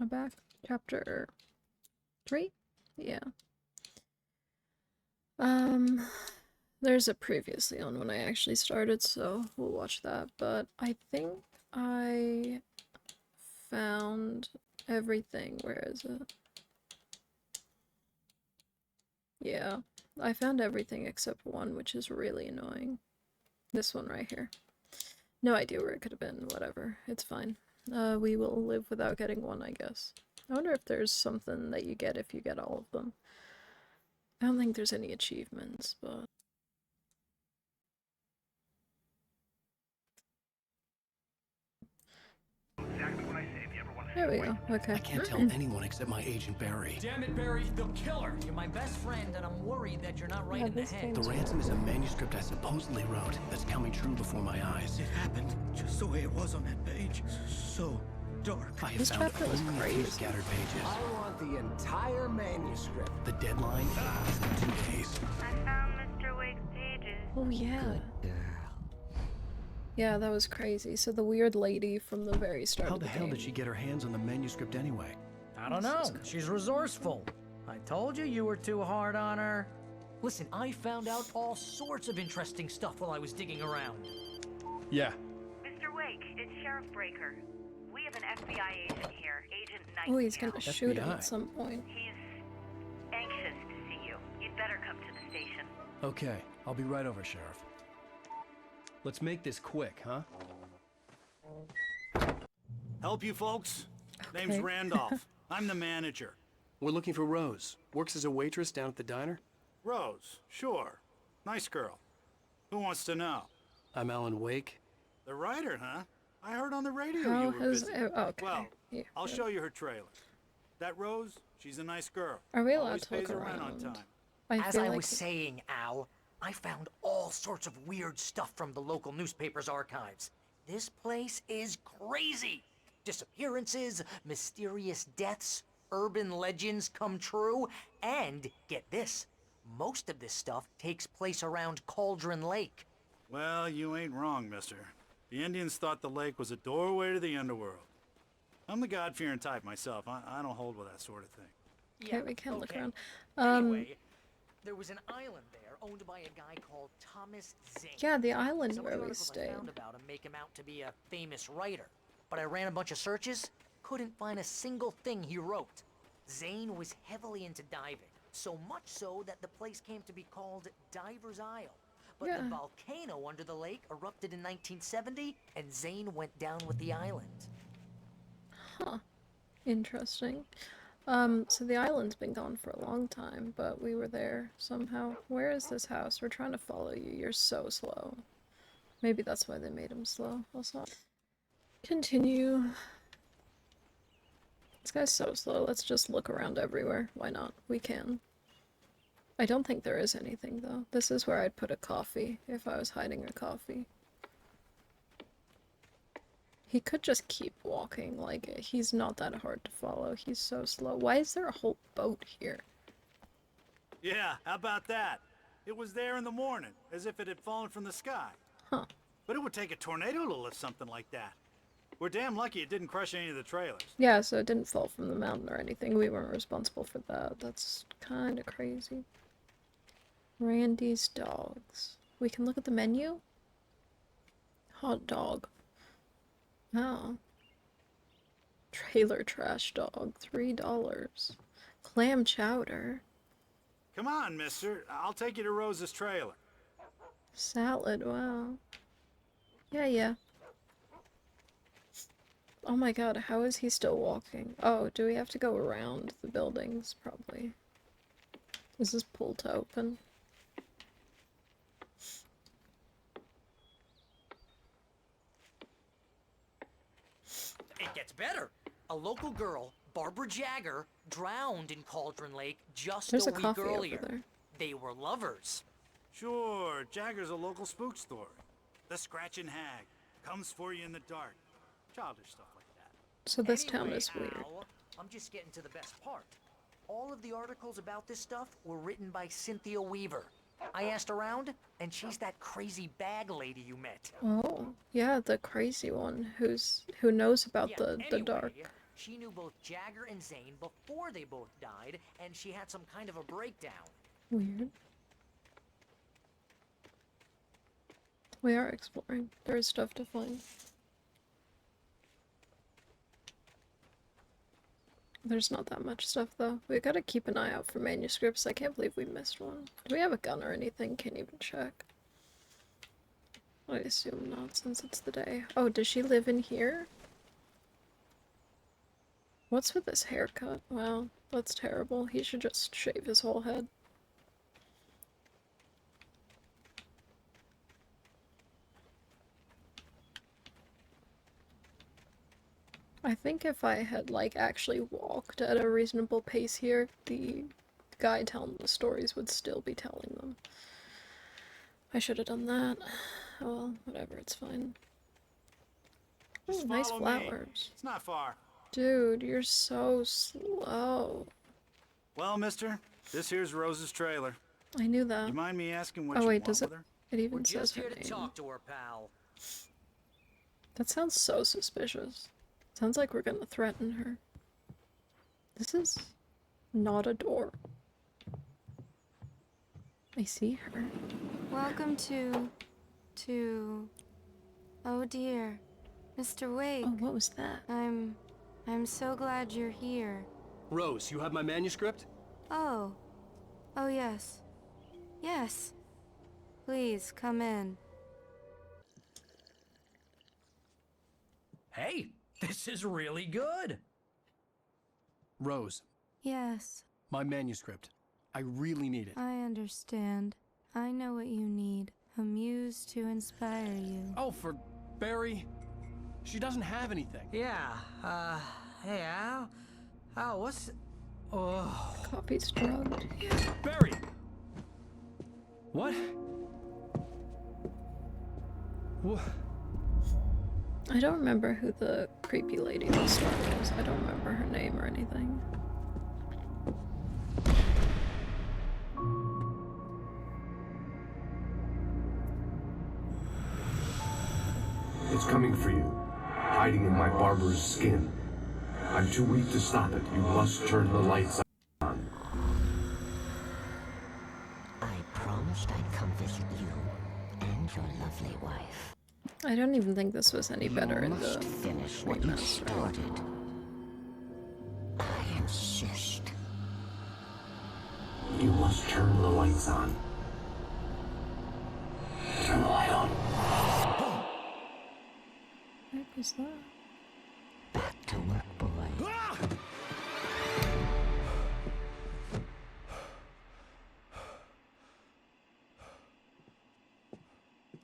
I'm back. Chapter 3? Yeah. There's a previously on when I actually started, so we'll watch that. But I think I found everything. Where is it? Yeah, I found everything except one, which is really annoying. This one right here. No idea where it could have been. Whatever. It's fine. We will live without getting one, I guess. I wonder if there's something that you get if you get all of them. I don't think there's any achievements, but... There we go. Okay. I can't tell anyone except my agent Barry. Damn it, Barry, they'll kill her. You're my best friend, and I'm worried that you're not right in the head. The ransom is a manuscript I supposedly wrote that's coming true before my eyes. It happened just the way it was on that page. So dark. I have This found chapter was only a few crazy. scattered pages. I want the entire manuscript. The deadline is in 2 days. I found Mr. Wake's pages. Oh yeah. Yeah, that was crazy. So the weird lady from the very start How of the the hell game. did she get her hands on the manuscript anyway? I don't know. She's resourceful. I told you you were too hard on her. Listen, I found out all sorts of interesting stuff while I was digging around. Yeah. Mr. Wake, it's Sheriff Breaker. We have an FBI agent here, Agent Nightingale. Oh, he's gonna shoot him FBI. at some point. He's anxious to see you. You'd better come to the station. Okay, I'll be right over, Sheriff. Let's make this quick, huh? Help you folks? Okay. Name's Randolph. I'm the manager. We're looking for Rose. Works as a waitress down at the diner. Rose, sure. Nice girl. Who wants to know? I'm Alan Wake. The writer, huh? I heard on the radio How you were has... busy. Oh, okay. Well, Yeah. I'll show you her trailer. That Rose, she's a nice girl. Are we allowed Always to look pays her rent on around? time. I As feel I like was saying, Al, I found all sorts of weird stuff from the local newspaper's archives. This place is crazy. Disappearances, mysterious deaths, urban legends come true, and get this, most of this stuff takes place around Cauldron Lake. Well, you ain't wrong, mister. The Indians thought the lake was a doorway to the underworld. I'm the God-fearing type myself. I don't hold with that sort of thing. Okay, we can look around. Anyway, there was an island there owned by a guy called Thomas Zane. Yeah, the island Some of where the we articles I stayed. found about him make him out to be a famous writer, but I ran a bunch of searches, couldn't find a single thing he wrote. Zane was heavily into diving, so much so that the place came to be called Diver's Isle. But the Yeah. volcano under the lake erupted in 1970, and Zane went down with the island. Huh. Interesting. So the island's been gone for a long time, but we were there somehow. Where is this house? We're trying to follow you. You're so slow. Maybe that's why they made him slow. Also, continue. This guy's so slow. Let's just look around everywhere. Why not? We can. I don't think there is anything, though. This is where I'd put a coffee if I was hiding a coffee. He could just keep walking, like, he's not that hard to follow. He's so slow. Why is there a whole boat here? Yeah, how about that? It was there in the morning, as if it had fallen from the sky. Huh. But it would take a tornado to lift something like that. We're damn lucky it didn't crush any of the trailers. Yeah, so it didn't fall from the mountain or anything. We weren't responsible for that. That's kind of crazy. Randy's dogs. We can look at the menu? Hot dog. Oh. Trailer trash dog. $3. Clam chowder. Come on, mister. I'll take you to Rose's trailer. Salad, wow. Yeah. Oh my god, how is he still walking? Oh, do we have to go around the buildings? Probably. Is this pulled to open? It gets better. A local girl, Barbara Jagger, drowned in Cauldron Lake just There's a a week coffee over earlier. there. They were lovers. Sure, Jagger's a local spook story. The Scratching Hag comes for you in the dark. Childish stuff like that. So this town Anyway, is weird. Al, I'm just getting to the best part. All of the articles about this stuff were written by Cynthia Weaver. I asked around, and she's that crazy bag lady you met. Oh, yeah, the crazy one who knows about Yeah, the anyway, dark. She knew both Jagger and Zane before they both died, and she had some kind of a breakdown. Weird. We are exploring. There is stuff to find. There's not that much stuff though. We gotta keep an eye out for manuscripts. I can't believe we missed one. Do we have a gun or anything? Can't even check. I assume not since it's the day. Oh, does she live in here? What's with this haircut? Wow, that's terrible. He should just shave his whole head. I think if I had, like, actually walked at a reasonable pace here, the guy telling the stories would still be telling them. I should have done that. Oh well, whatever, it's fine. Just Ooh, nice follow me. flowers. It's not far. Dude, you're so slow. Well, mister, this here's Rose's trailer. I knew that. You mind me asking what Oh you wait, want does with it? her? It We're even says just her here to name. talk to her, pal. That sounds so suspicious. Sounds like we're gonna threaten her. This is not a door. I see her. Welcome to... Oh dear, Mr. Wake. Oh, what was that? I'm so glad you're here. Rose, you have my manuscript? Oh. Oh yes. Yes. Please, come in. Hey, this is really good. Rose, Yes, my manuscript. I really need it. I understand. I know what you need. A muse to inspire you. Oh, for Barry. She doesn't have anything. Yeah, hey, Al? Al, what's... Oh... Coffee's drugged. Yeah. Barry! What? What? I don't remember who the creepy lady in the store was. I don't remember her name or anything. It's coming for you, hiding in my barber's skin. I'm too weak to stop it. You must turn the lights on. I promised I'd come visit you and your lovely wife. I don't even think this was any better in Must the finish what you remaster. started. I insist. You must turn the lights on. Turn the light on. What was that? Back to work, boy.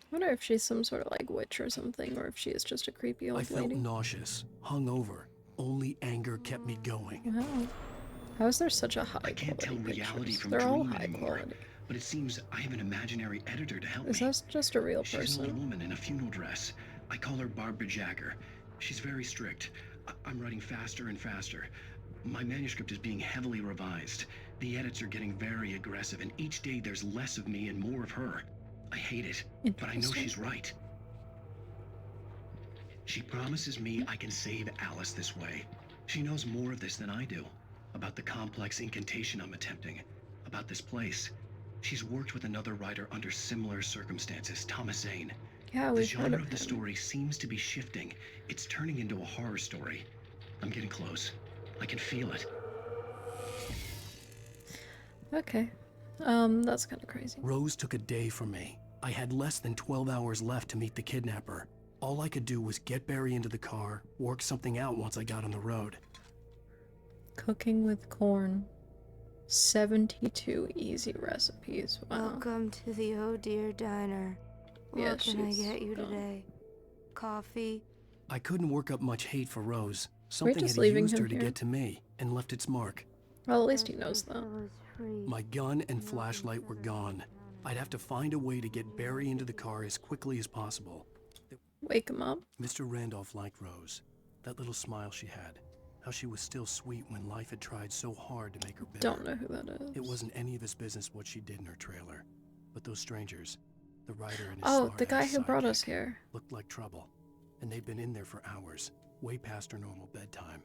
I wonder if she's some sort of like witch or something, or if she is just a creepy I old felt lady. nauseous, hungover. Only anger kept me going. Wow. How is there such a high I can't tell quality reality pictures? from They're all dream high anymore. quality. But it seems I have an imaginary editor to help Is me. that just a real She's an old person? woman in a funeral dress. I call her Barbara Jagger. She's very strict. I'm writing faster and faster. My manuscript is being heavily revised. The edits are getting very aggressive, and each day there's less of me and more of her. I hate it, but I know Interesting. she's right. She promises me I can save Alice this way. She knows more of this than I do. About the complex incantation I'm attempting. About this place. She's worked with another writer under similar circumstances, Thomas Zane. Yeah, The we've heard genre of of the him. story seems to be shifting. It's turning into a horror story. I'm getting close. I can feel it. Okay. That's kind of crazy. Rose took a day from me. I had less than 12 hours left to meet the kidnapper. All I could do was get Barry into the car, work something out once I got on the road. Cooking with corn. 72 easy recipes. Wow. Welcome to the Oh Dear Diner. Yeah, What can I she's get you gone. today? Coffee? I couldn't work up much hate for Rose. Something just had leaving used him her to here? get to me and left its mark. Well, at least he knows that. My gun and flashlight were gone. I'd have to find a way to get Barry into the car as quickly as possible. Wake him up. Mr. Randolph liked Rose. That little smile she had. How she was still sweet when life had tried so hard to make her bitter. Don't know who that is. It wasn't any of his business what she did in her trailer. But those strangers, the writer and his Oh, the smart-ass guy who brought us sidekick, here. looked like trouble. And they'd been in there for hours, way past her normal bedtime.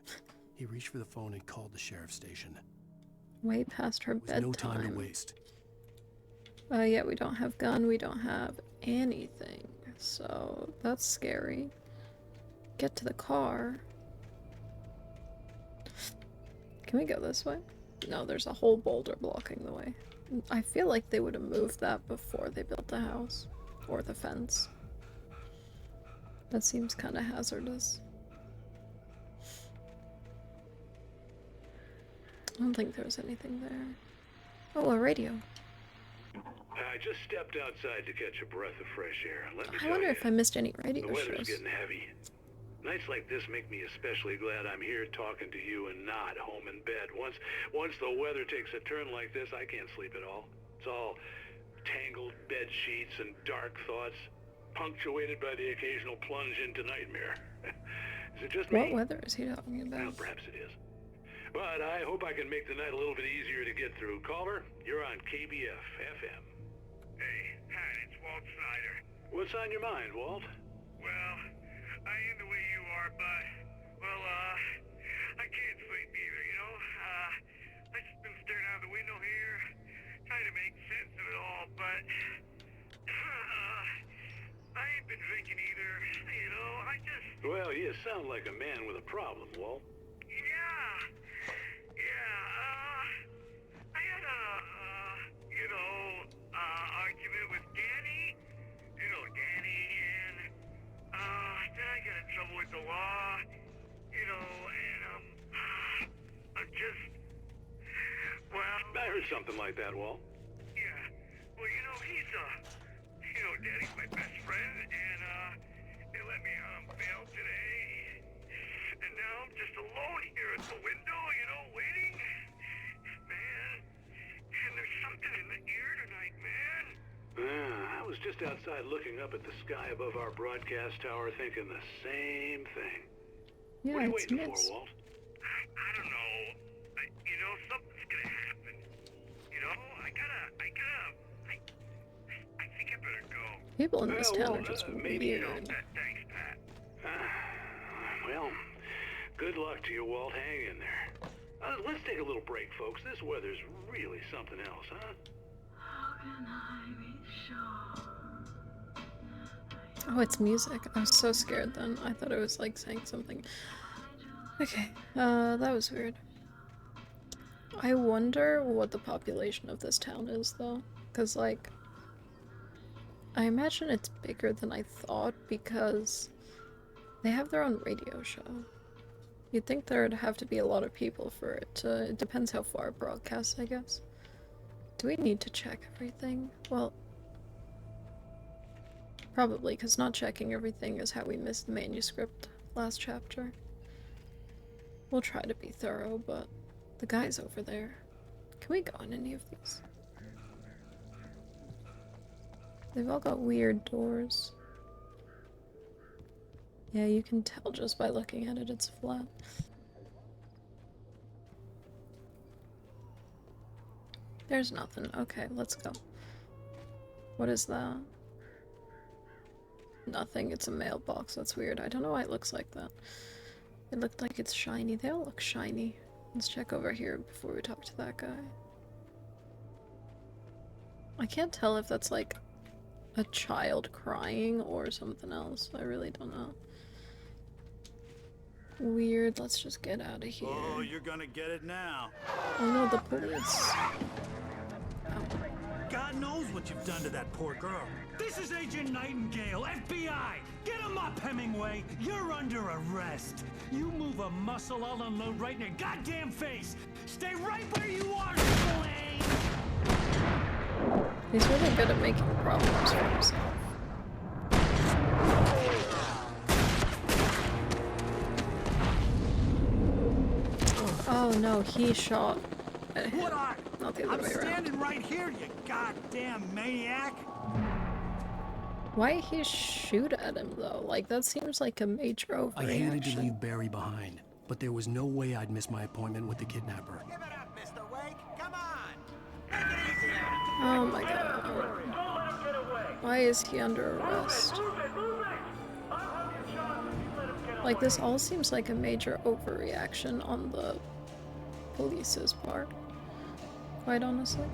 He reached for the phone and called the sheriff's station. Way past her There was no time to bedtime. waste. Yeah, we don't have gun, we don't have anything. So, that's scary. Get to the car. Can we go this way? No, there's a whole boulder blocking the way. I feel like they would have moved that before they built the house. Or the fence. That seems kind of hazardous. I don't think there was anything there. Oh, a radio. I just stepped outside to catch a breath of fresh air. Let me I tell wonder you, if I missed any radio the weather's shows. getting heavy. Nights like this make me especially glad I'm here talking to you and not home in bed. Once the weather takes a turn like this, I can't sleep at all. It's all tangled bed sheets and dark thoughts, punctuated by the occasional plunge into nightmare. Is it just me? What weather is he talking Well, about? perhaps it is. But I hope I can make the night a little bit easier to get through. Caller, you're on KBF FM. Hey, Pat, it's Walt Snyder. What's on your mind, Walt? Well, I am the way you are, but, well, I can't sleep either, you know? I just been staring out the window here, trying to make sense of it all, but, I ain't been drinking either, you know? Well, you sound like a man with a problem, Walt. I had argument with Danny, Danny, and, then I got in trouble with the law, and, I'm just, well... I heard something like that, Walt. Yeah, well, he's, Danny's my best friend, and, they let me on bail today, and now I'm just alone here at the window, waiting. Man, and there's something in the air tonight, man. I was just outside looking up at the sky above our broadcast tower thinking the same thing. Yeah, what are you it's waiting Mitch. for, Walt? I don't know. Something's gonna happen. I think I better go. People in this town are just maybe weird. Thanks, Pat. Well, good luck to you, Walt. Hang in there. Let's take a little break, folks. This weather's really something else, huh? How can I be sure? Oh, it's music. I was so scared then. I thought it was like saying something. Okay, that was weird. I wonder what the population of this town is, though. Because, like, I imagine it's bigger than I thought because they have their own radio show. You'd think there'd have to be a lot of people for it to... It depends how far it broadcasts, I guess. Do we need to check everything? Well, probably, because not checking everything is how we missed the manuscript last chapter. We'll try to be thorough, but the guy's over there. Can we go in any of these? They've all got weird doors. Yeah, you can tell just by looking at it, it's flat. There's nothing. Okay, let's go. What is that? Nothing. It's a mailbox. That's weird. I don't know why it looks like that. It looked like it's shiny. They all look shiny. Let's check over here before we talk to that guy. I can't tell if that's like a child crying or something else. I really don't know. Weird. Let's just get out of here. Oh, you're gonna get it now. Oh no, the police. God knows what you've done to that poor girl. This is Agent Nightingale, FBI! Get him up, Hemingway! You're under arrest! You move a muscle, I'll unload right in your goddamn face! Stay right where you are, Triple A! He's really good at making problems for himself. Oh no, he shot at him. What are? Not the other I'm way around. standing right here, you goddamn maniac! Why he shoot at him though? Like, that seems like a major overreaction. I hated to leave Barry behind, but there was no way I'd miss my appointment with the kidnapper. Give it up, Mr. Wake. Come on. Oh my god. Why is he under arrest? Like, this all seems like a major overreaction on the police's part, quite honestly.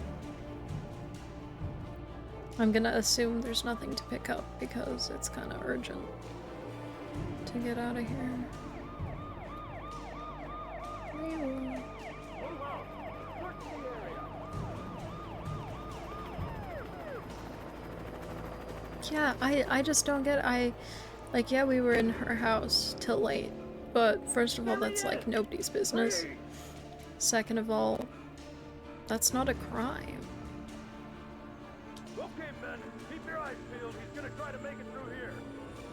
I'm gonna assume there's nothing to pick up because it's kind of urgent to get out of here. Ew. Yeah, I just don't get like, yeah, we were in her house till late, but first of all, that's like nobody's business. Second of all, that's not a crime. Okay, men, keep your eyes peeled. He's gonna try to make it through here.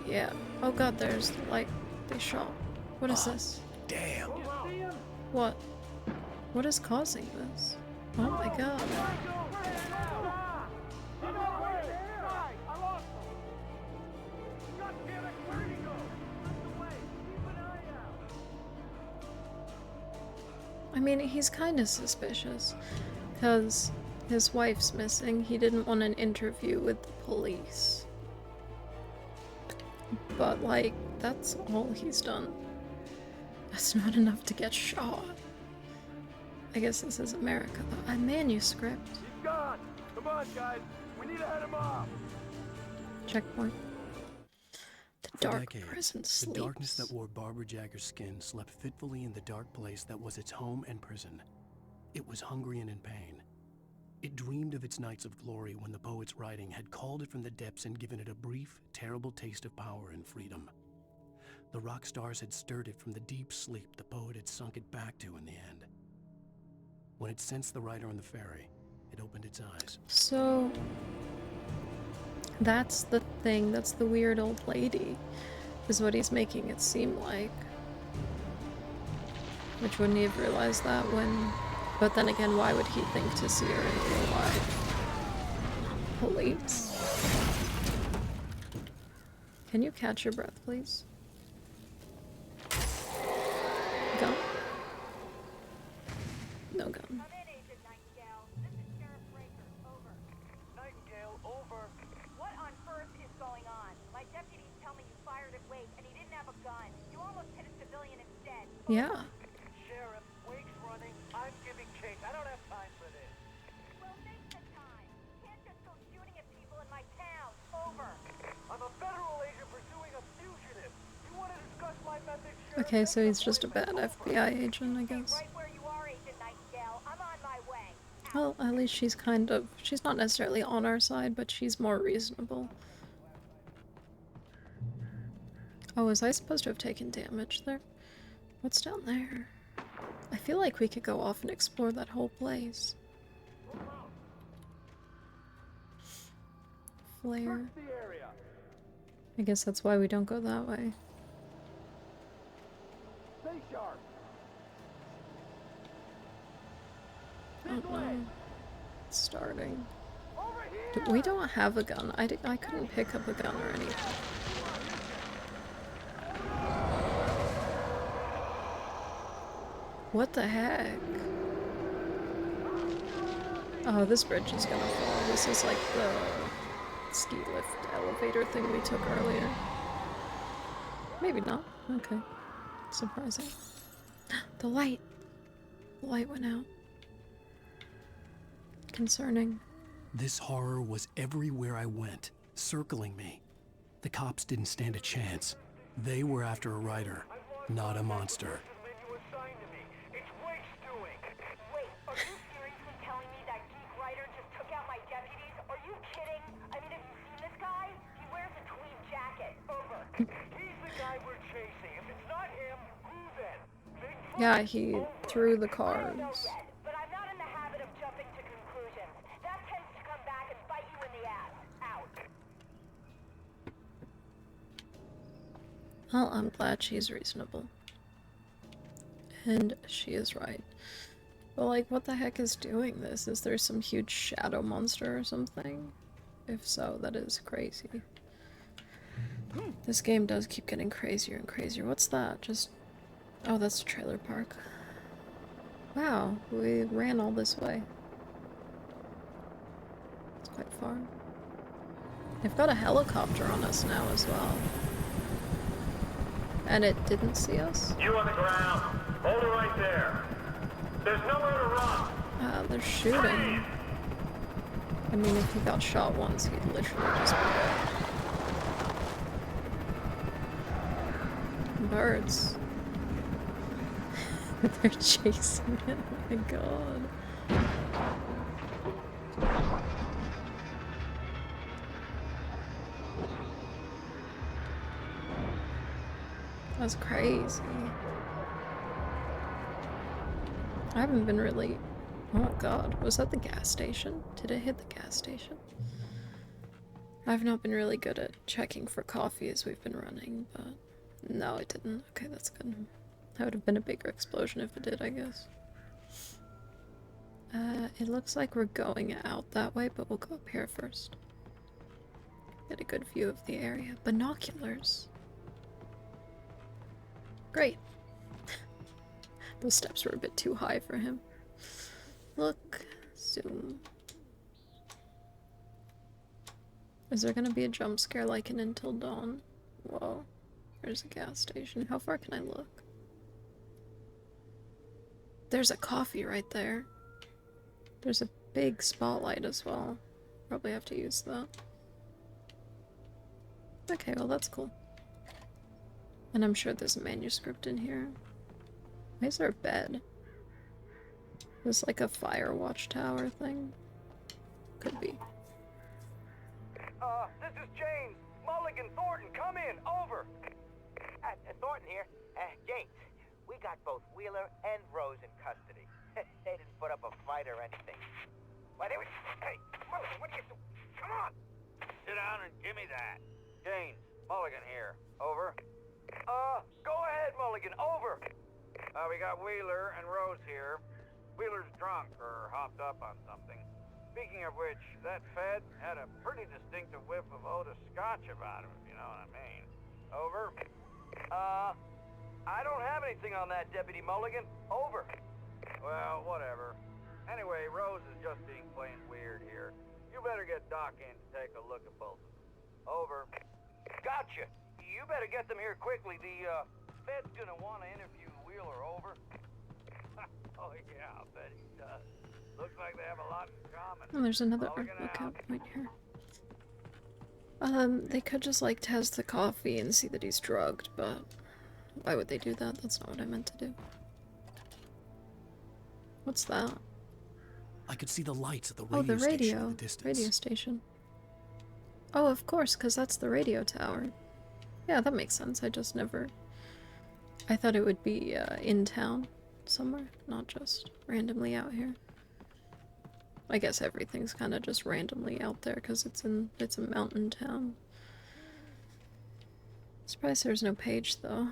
Yeah. Oh god, there's the light they shot. What is this? Damn. What? What is causing this? Oh my god. I mean, he's kind of suspicious, because his wife's missing. He didn't want an interview with the police. But, like, that's all he's done. That's not enough to get shot. I guess this is America, though. A manuscript. He's gone. Come on, guys. We need to head him off. Checkpoint. The For dark decades, prison the sleeps. darkness that wore Barbara Jagger's skin slept fitfully in the dark place that was its home and prison. It was hungry and in pain. It dreamed of its nights of glory when the poet's writing had called it from the depths and given it a brief, terrible taste of power and freedom. The rock stars had stirred it from the deep sleep the poet had sunk it back to in the end. When it sensed the writer on the ferry, it opened its eyes. So, that's the thing, that's the weird old lady, is what he's making it seem like. Which wouldn't he have realized that when... But then again, why would he think to see her in real life? Police. Can you catch your breath, please? Gun? No gun. Nightingale, over. What on earth is going on? My deputies tell me you fired at Wake and he didn't have a gun. You almost hit a civilian instead. Yeah. Sheriff, Wake's running. I'm giving chase. I don't have time for this. Well, make the time. You can't just go shooting at people in my town. Over. I'm a federal agent pursuing a fugitive. You want to discuss my methods, Sheriff? Okay, so he's just a bad FBI agent, I guess. Right where you are, Agent Nightingale. I'm on my way. Well, at least she's kind of... She's not necessarily on our side, but she's more reasonable. Oh, was I supposed to have taken damage there? What's down there? I feel like we could go off and explore that whole place. Flare. I guess that's why we don't go that way. Stay sharp. Oh no. It's starting. We don't have a gun. I couldn't pick up a gun or anything. What the heck? Oh, this bridge is gonna fall. This is like the ski lift elevator thing we took earlier. Maybe not. Okay. Surprising. The light! The light went out. Concerning. This horror was everywhere I went, circling me. The cops didn't stand a chance. They were after a writer, not a monster. It's Wake's doing. Wait, are you seriously telling me that geek writer just took out my deputies? Are you kidding? I mean, have you seen this guy? He wears a tweed jacket. Over. He's the guy we're chasing. If it's not him, who then? Yeah, he threw the cars. But I'm not in the habit of jumping to conclusions. That tends to come back and bite you in the ass. Out. Well, I'm glad she's reasonable. And she is right. But like, what the heck is doing this? Is there some huge shadow monster or something? If so, that is crazy. This game does keep getting crazier and crazier. What's that? Just... Oh, that's a trailer park. Wow, we ran all this way. It's quite far. They've got a helicopter on us now as well. And it didn't see us? You on the ground. Hold it right there. There's nowhere to run. They're shooting. I mean, if he got shot once, he'd literally just be dead. Birds. They're chasing it. Oh my god. That's crazy. I haven't been really... Oh god, was that the gas station? Did it hit the gas station? I've not been really good at checking for coffee as we've been running, but... No, it didn't. Okay, that's good. That would have been a bigger explosion if it did, I guess. It looks like we're going out that way, but we'll go up here first. Get a good view of the area. Binoculars! Great. Those steps were a bit too high for him. Look. Zoom. Is there gonna be a jump scare like in Until Dawn? Whoa. There's a gas station. How far can I look? There's a coffee right there. There's a big spotlight as well. Probably have to use that. Okay, well that's cool. And I'm sure there's a manuscript in here. Why is there a bed? Is this like a fire watchtower thing? Could be. This is James. Mulligan, Thornton, come in. Over. Thornton here. James, we got both Wheeler and Rose in custody. They didn't put up a fight or anything. Why, they were... Hey, Mulligan, what are you doing? Come on. Sit down and give me that. James, Mulligan here. Over. Go ahead, Mulligan. Over. We got Wheeler and Rose here. Wheeler's drunk or hopped up on something. Speaking of which, that Fed had a pretty distinctive whiff of Otis Scotch about him, if you know what I mean. Over. I don't have anything on that, Deputy Mulligan. Over. Well, whatever. Anyway, Rose is just being plain weird here. You better get Doc in to take a look at both of them. Over. Gotcha. You better get them here quickly. The, Fed's gonna want to interview Wheeler. Over. Oh, yeah, I'll bet he does. Looks like they have a lot in common. Oh, there's another lookout point here. They could just like test the coffee and see that he's drugged, but why would they do that? That's not what I meant to do. What's that? I could see the lights at the Oh, radio the station in radio. the distance. Radio station. Oh, of course, because that's the radio tower. Yeah, that makes sense. I just never... I thought it would be in town somewhere, not just randomly out here. I guess everything's kind of just randomly out there because it's a mountain town. Surprised there's no page though.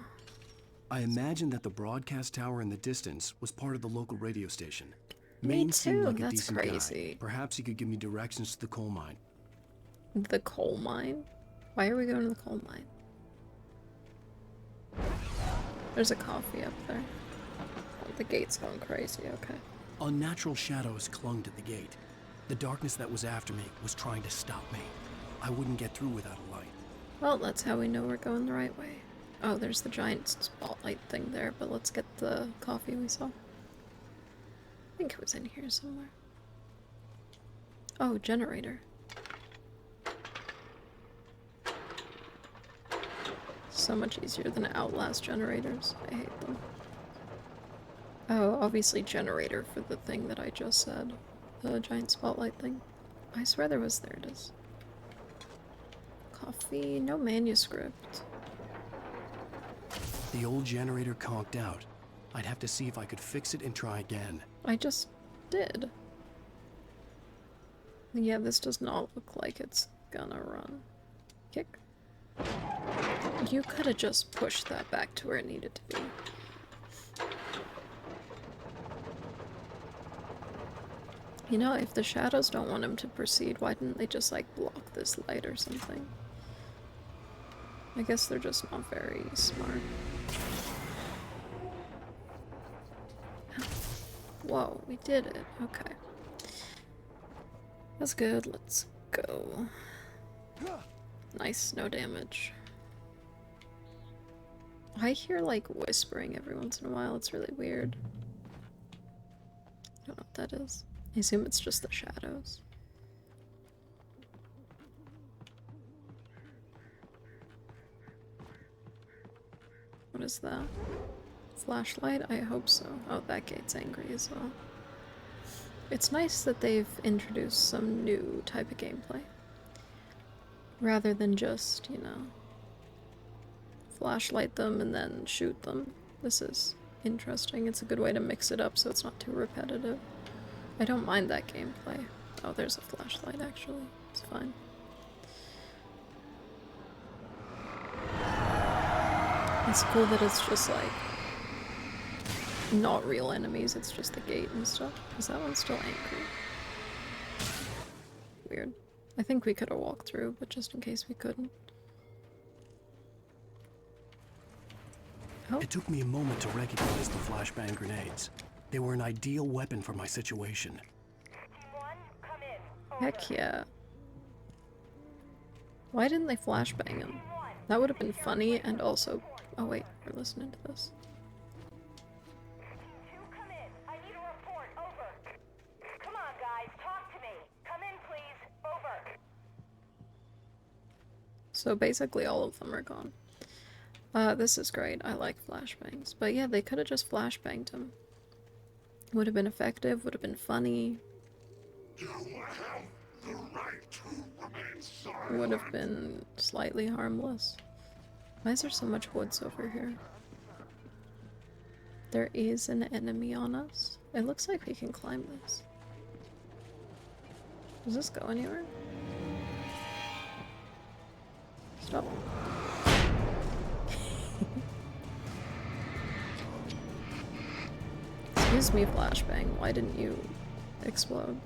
I imagine that the broadcast tower in the distance was part of the local radio station. Me Maine seemed too, like a that's decent crazy. guy. Perhaps he could give me directions to the coal mine. The coal mine? Why are we going to the coal mine? There's a coffee up there. Oh, the gate's going crazy, okay. Unnatural shadows clung to the gate. The darkness that was after me was trying to stop me. I wouldn't get through without a light. Well, that's how we know we're going the right way. Oh, there's the giant spotlight thing there, but let's get the coffee we saw. I think it was in here somewhere. Oh, generator. So much easier than Outlast generators. I hate them. Oh, obviously generator for the thing that I just said. The giant spotlight thing. I swear there was. There it is. Coffee, no manuscript. The old generator conked out. I'd have to see if I could fix it and try again. I just did. Yeah, this does not look like it's gonna run. Kick. You could have just pushed that back to where it needed to be. You know, if the shadows don't want him to proceed, why didn't they just, like, block this light or something? I guess they're just not very smart. Whoa, we did it. Okay. That's good. Let's go. Nice, no damage. I hear like whispering every once in a while. It's really weird. I don't know what that is. I assume it's just the shadows. What is that? Flashlight? I hope so. Oh, that gate's angry as well. It's nice that they've introduced some new type of gameplay. Rather than just, you know, flashlight them and then shoot them. This is interesting. It's a good way to mix it up so it's not too repetitive. I don't mind that gameplay. Oh, there's a flashlight actually. It's fine. It's cool that it's just like not real enemies, it's just the gate and stuff. Is that one still angry? Weird. I think we could have walked through, but just in case we couldn't. It took me a moment to recognize the flashbang grenades. They were an ideal weapon for my situation. Heck yeah. Why didn't they flashbang him? That would have been funny and also... Oh wait, we're listening to this. Come on, guys, talk to me. Come in, please. Over. So basically all of them are gone. This is great. I like flashbangs. But yeah, they could have just flashbanged him. Would have been effective, would have been funny. You have the right to remain silent. Would have been slightly harmless. Why is there so much woods over here? There is an enemy on us. It looks like we can climb this. Does this go anywhere? Stop. Excuse me, flashbang. Why didn't you explode?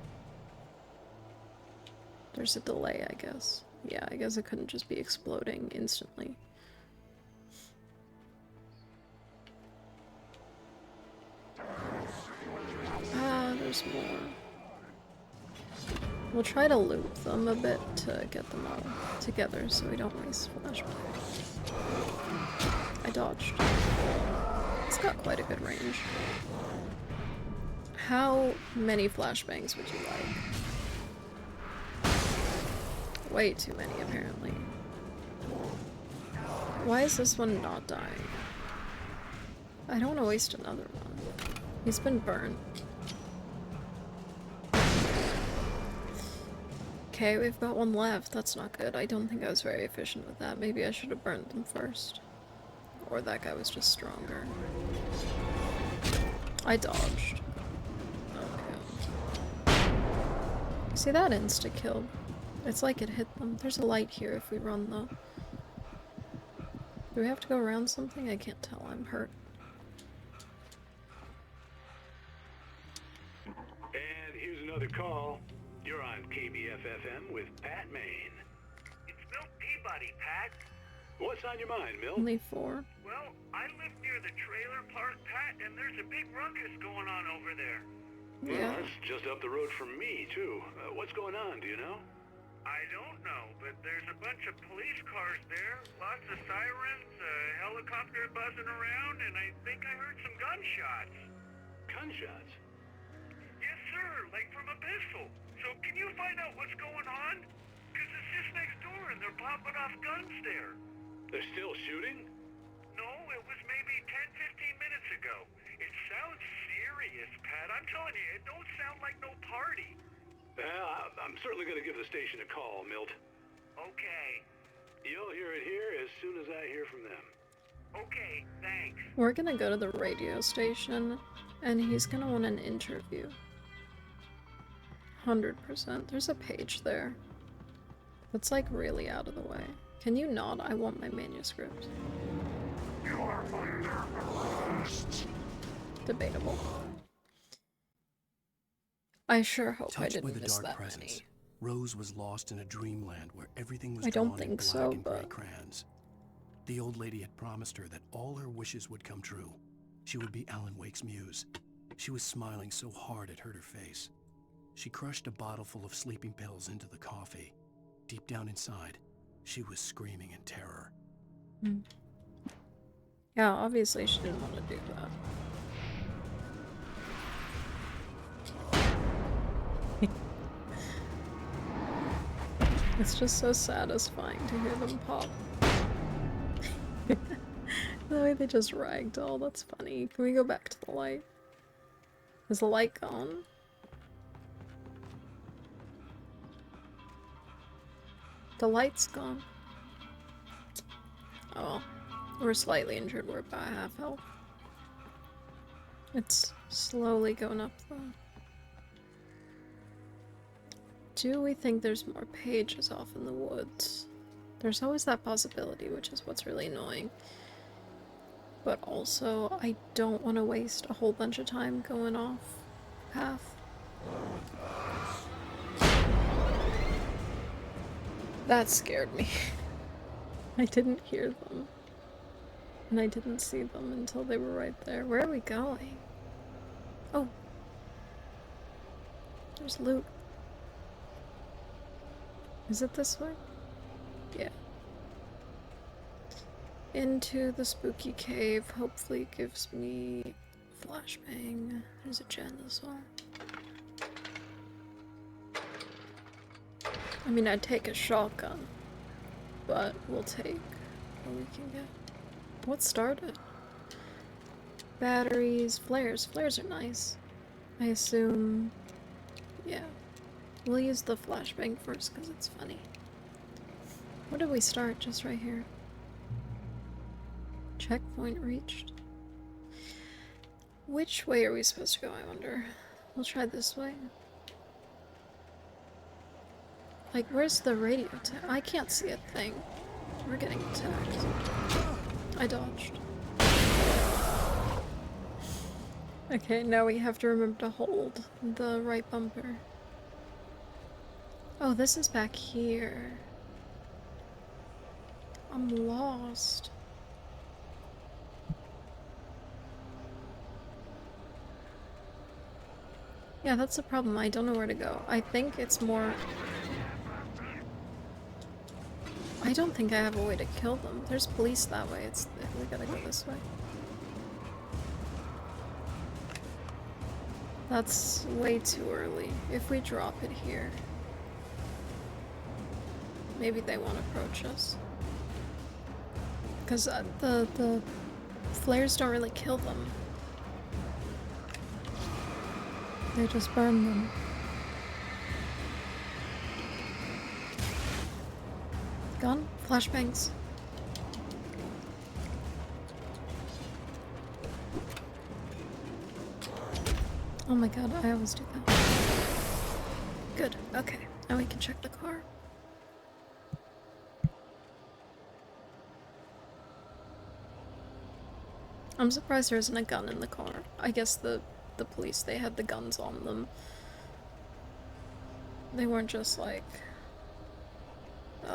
There's a delay, I guess. Yeah, I guess it couldn't just be exploding instantly. Ah, there's more. We'll try to loop them a bit to get them all together so we don't waste flashbangs. I dodged. It's got quite a good range. How many flashbangs would you like? Way too many, apparently. Why is this one not dying? I don't want to waste another one. He's been burned. Okay, we've got one left. That's not good. I don't think I was very efficient with that. Maybe I should have burned them first. Or that guy was just stronger. I dodged. Okay. See, that insta-killed. It's like it hit them. There's a light here if we run, though. Do we have to go around something? I can't tell. I'm hurt. And here's another call. You're on KBFFM with Pat Maine. It's Milt Peabody, Pat. What's on your mind, Milt? Only 4. Well, I live near the trailer park, Pat, and there's a big ruckus going on over there. Yeah. Well, that's just up the road from me, too. What's going on, do you know? I don't know, but there's a bunch of police cars there, lots of sirens, a helicopter buzzing around, and I think I heard some gunshots. Gunshots? Yes, sir, like from a pistol. So can you find out what's going on? Because it's just next door and they're popping off guns there. They're still shooting? No, it was maybe 10-15 minutes ago. It sounds serious, Pat. I'm telling you, it don't sound like no party. I'm certainly going to give the station a call, Milt. Okay. You'll hear it here as soon as I hear from them. Okay, thanks. We're gonna go to the radio station, and he's gonna want an interview. 100%. There's a page there. That's like really out of the way. Can you not? I want my manuscript. You are under arrest. Debatable. I sure hope I Touched by didn't the miss dark that presence, many. Rose was lost in a dreamland where everything was I don't drawn in think black so, and gray but- crayons. The old lady had promised her that all her wishes would come true. She would be Alan Wake's muse. She was smiling so hard it hurt her face. She crushed a bottle full of sleeping pills into the coffee. Deep down inside, she was screaming in terror. Yeah, obviously she didn't want to do that. It's just so satisfying to hear them pop. The way they just ragdoll, that's funny. Can we go back to the light? Is the light gone? The light's gone. Oh well. We're slightly injured, we're about half health. It's slowly going up though. Do we think there's more pages off in the woods? There's always that possibility, which is what's really annoying. But also, I don't want to waste a whole bunch of time going off path. That scared me. I didn't hear them. And I didn't see them until they were right there. Where are we going? Oh. There's loot. Is it this way? Yeah. Into the spooky cave. Hopefully it gives me flashbang. There's a gen as well. I mean, I'd take a shotgun, but we'll take what we can get. What started? Batteries, flares. Flares are nice. I assume, yeah. We'll use the flashbang first because it's funny. Where did we start? Just right here. Checkpoint reached. Which way are we supposed to go, I wonder? We'll try this way. Like, where's the radio? I can't see a thing. We're getting attacked. I dodged. Okay, now we have to remember to hold the right bumper. Oh, this is back here. I'm lost. Yeah, that's the problem. I don't know where to go. I think it's more... I don't think I have a way to kill them. There's police that way. We gotta go this way. That's way too early. If we drop it here, maybe they won't approach us. Because the flares don't really kill them. They just burn them. Gun? Flashbangs. Oh my god, I always do that. Good, okay. Now we can check the car. I'm surprised there isn't a gun in the car. I guess the police, they had the guns on them. They weren't just like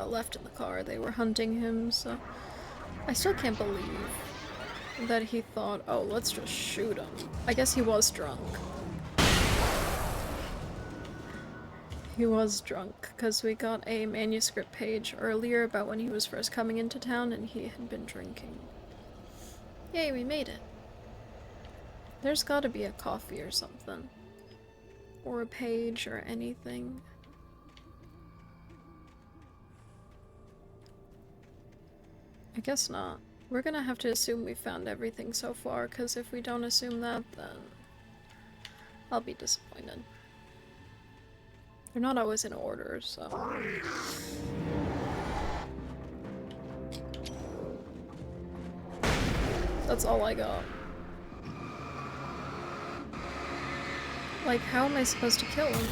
left in the car, they were hunting him, so I still can't believe that he thought, oh, let's just shoot him. I guess he was drunk. He was drunk, because we got a manuscript page earlier about when he was first coming into town and he had been drinking. Yay, we made it. There's gotta be a coffee or something. Or a page or anything. I guess not. We're gonna have to assume we found everything so far, because if we don't assume that, then I'll be disappointed. They're not always in order, so... That's all I got. Like, how am I supposed to kill him?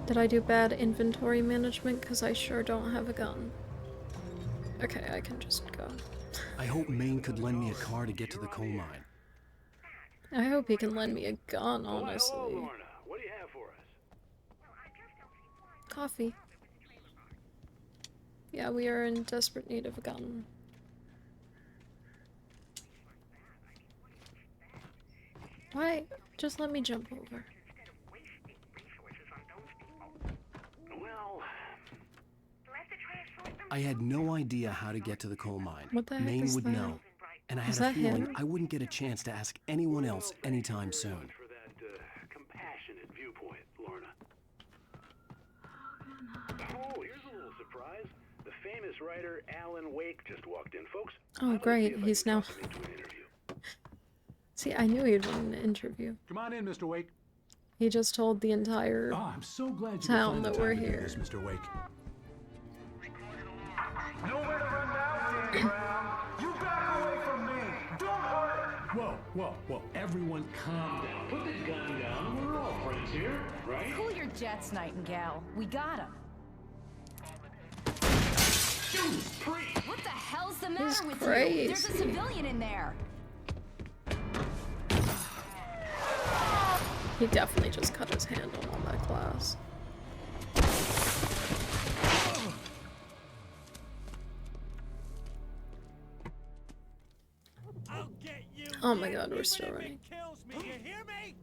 Did I do bad inventory management? Because I sure don't have a gun. Okay, I can just go. I hope Maine could lend me a car to get to the coal mine. I hope he can lend me a gun, honestly. Hello, Lorna. What do you have for us? Coffee. Yeah, we are in desperate need of a gun. Why? Just let me jump over. Well... I had no idea how to get to the coal mine. What the heck Maine is would that? know. And I Is had a that feeling him? I wouldn't get a chance to ask anyone else anytime soon. For that compassionate viewpoint, Lorna. Oh, here's a little surprise. The famous writer Alan Wake just walked in, folks. Oh, great. He's now. See, I knew he'd win an interview. Come on in, Mr. Wake. He just told the entire Oh, I'm so glad you could town find the that time we're to do here. this, Mr. Wake. Nowhere to run now, Dan Brown. You back away from me. Don't hurt. Whoa. Everyone calm down. Put the gun down. We're all friends here, right? Cool your jets, Nightingale. We got him. What the hell's the matter He's with crazy. you? There's a civilian in there. He definitely just cut his hand on all that glass. I'll get you. Oh my god, we're still Even if running. it kills me. You hear me?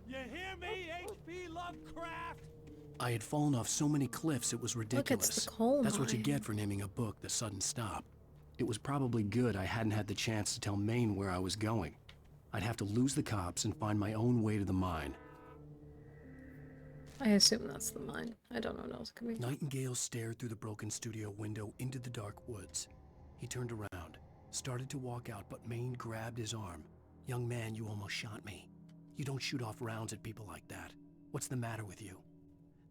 You hear me, H.P. Lovecraft? I had fallen off so many cliffs it was ridiculous. it's the coal That's what you mine. get for naming a book The Sudden Stop. It was probably good I hadn't had the chance to tell Maine where I was going. I'd have to lose the cops and find my own way to the mine. I assume that's the mine. I don't know what else it could be. Nightingale stared through the broken studio window into the dark woods. He turned around, started to walk out, but Maine grabbed his arm. "Young man, you almost shot me. You don't shoot off rounds at people like that. What's the matter with you?"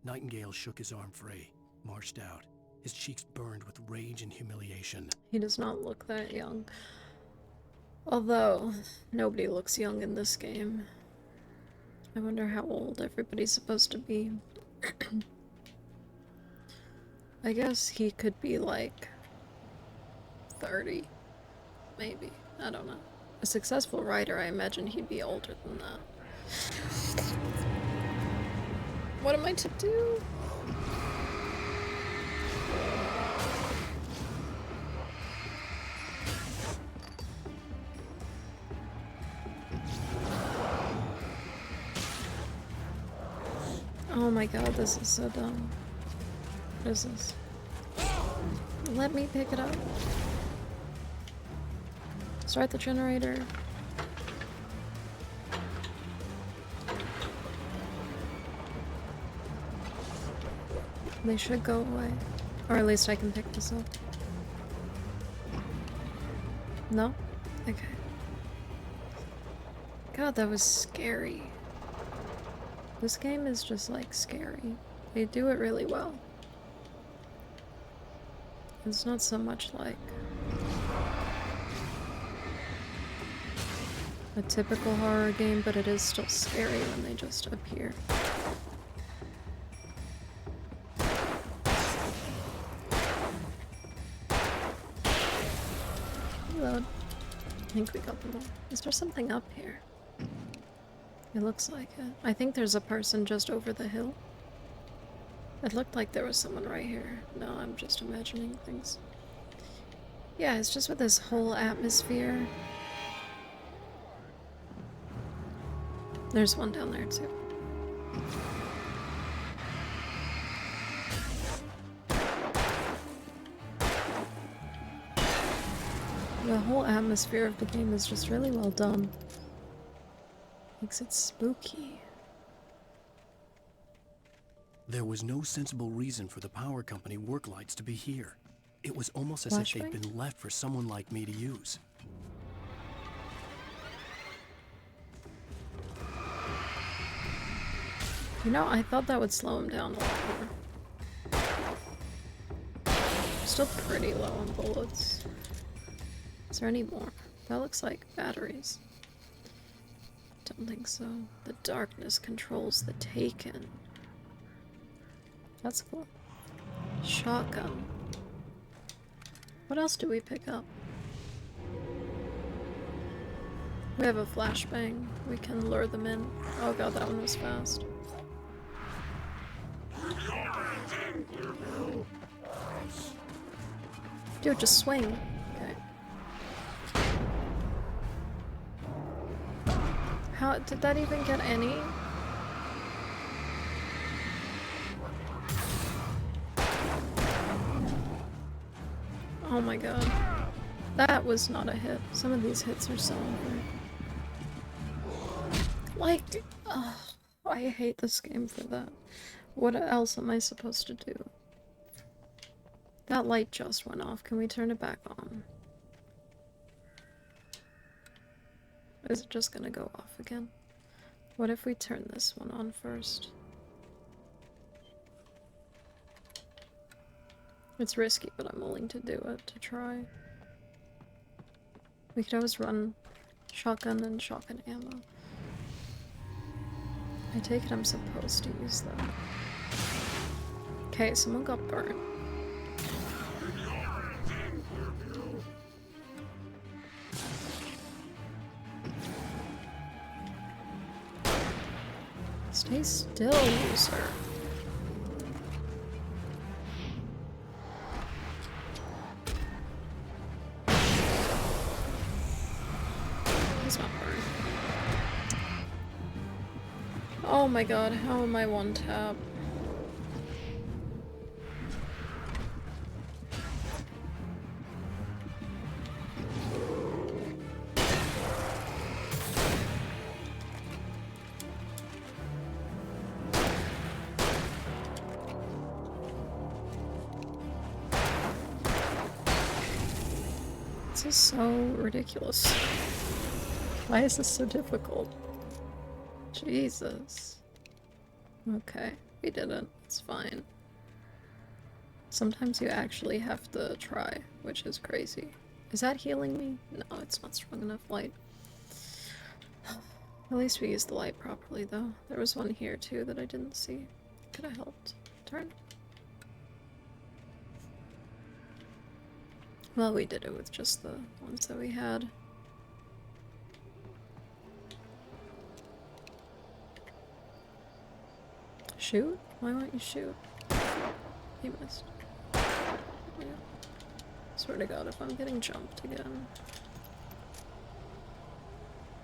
Nightingale shook his arm free, marched out. His cheeks burned with rage and humiliation. He does not look that young. Although, nobody looks young in this game. I wonder how old everybody's supposed to be. I guess he could be like 30, maybe. I don't know. A successful writer, I imagine he'd be older than that. What am I to do? Oh my god, this is so dumb. What is this? Let me pick it up. Start the generator. They should go away. Or at least I can pick this up. No? Okay. God, that was scary. This game is just like scary. They do it really well. It's not so much like a typical horror game, but it is still scary when they just appear. Reload. I think we got them all. Is there something up here? It looks like it. I think there's a person just over the hill. It looked like there was someone right here. No, I'm just imagining things. Yeah, it's just with this whole atmosphere. There's one down there too. The whole atmosphere of the game is just really well done. Makes it spooky. There was no sensible reason for the power company work lights to be here. It was almost as if they'd Flashbang? been left for someone like me to use. You know, I thought that would slow him down a lot more. Still pretty low on bullets. Is there any more? That looks like batteries. Don't think so. The darkness controls the Taken. That's cool. Shotgun. What else do we pick up? We have a flashbang. We can lure them in. Oh god, that one was fast. Dude, just swing. Okay. How did that even get any? Oh my god. That was not a hit. Some of these hits are so over. Like, I hate this game for that. What else am I supposed to do? That light just went off. Can we turn it back on? Is it just gonna go off again? What if we turn this one on first? It's risky, but I'm willing to do it, to try. We could always run shotgun and shotgun ammo. I take it I'm supposed to use that. Okay, someone got burnt. Stay still, user. He's not burned. Oh my god, how am I one tap? This is so ridiculous. Why is this so difficult? Jesus. Okay, we did it. It's fine. Sometimes you actually have to try, which is crazy. Is that healing me? No, it's not strong enough light. At least we used the light properly, though. There was one here, too, that I didn't see. Could have helped. Turn. Well, we did it with just the ones that we had. Shoot? Why won't you shoot? He missed. Yeah. Swear to God, if I'm getting jumped again.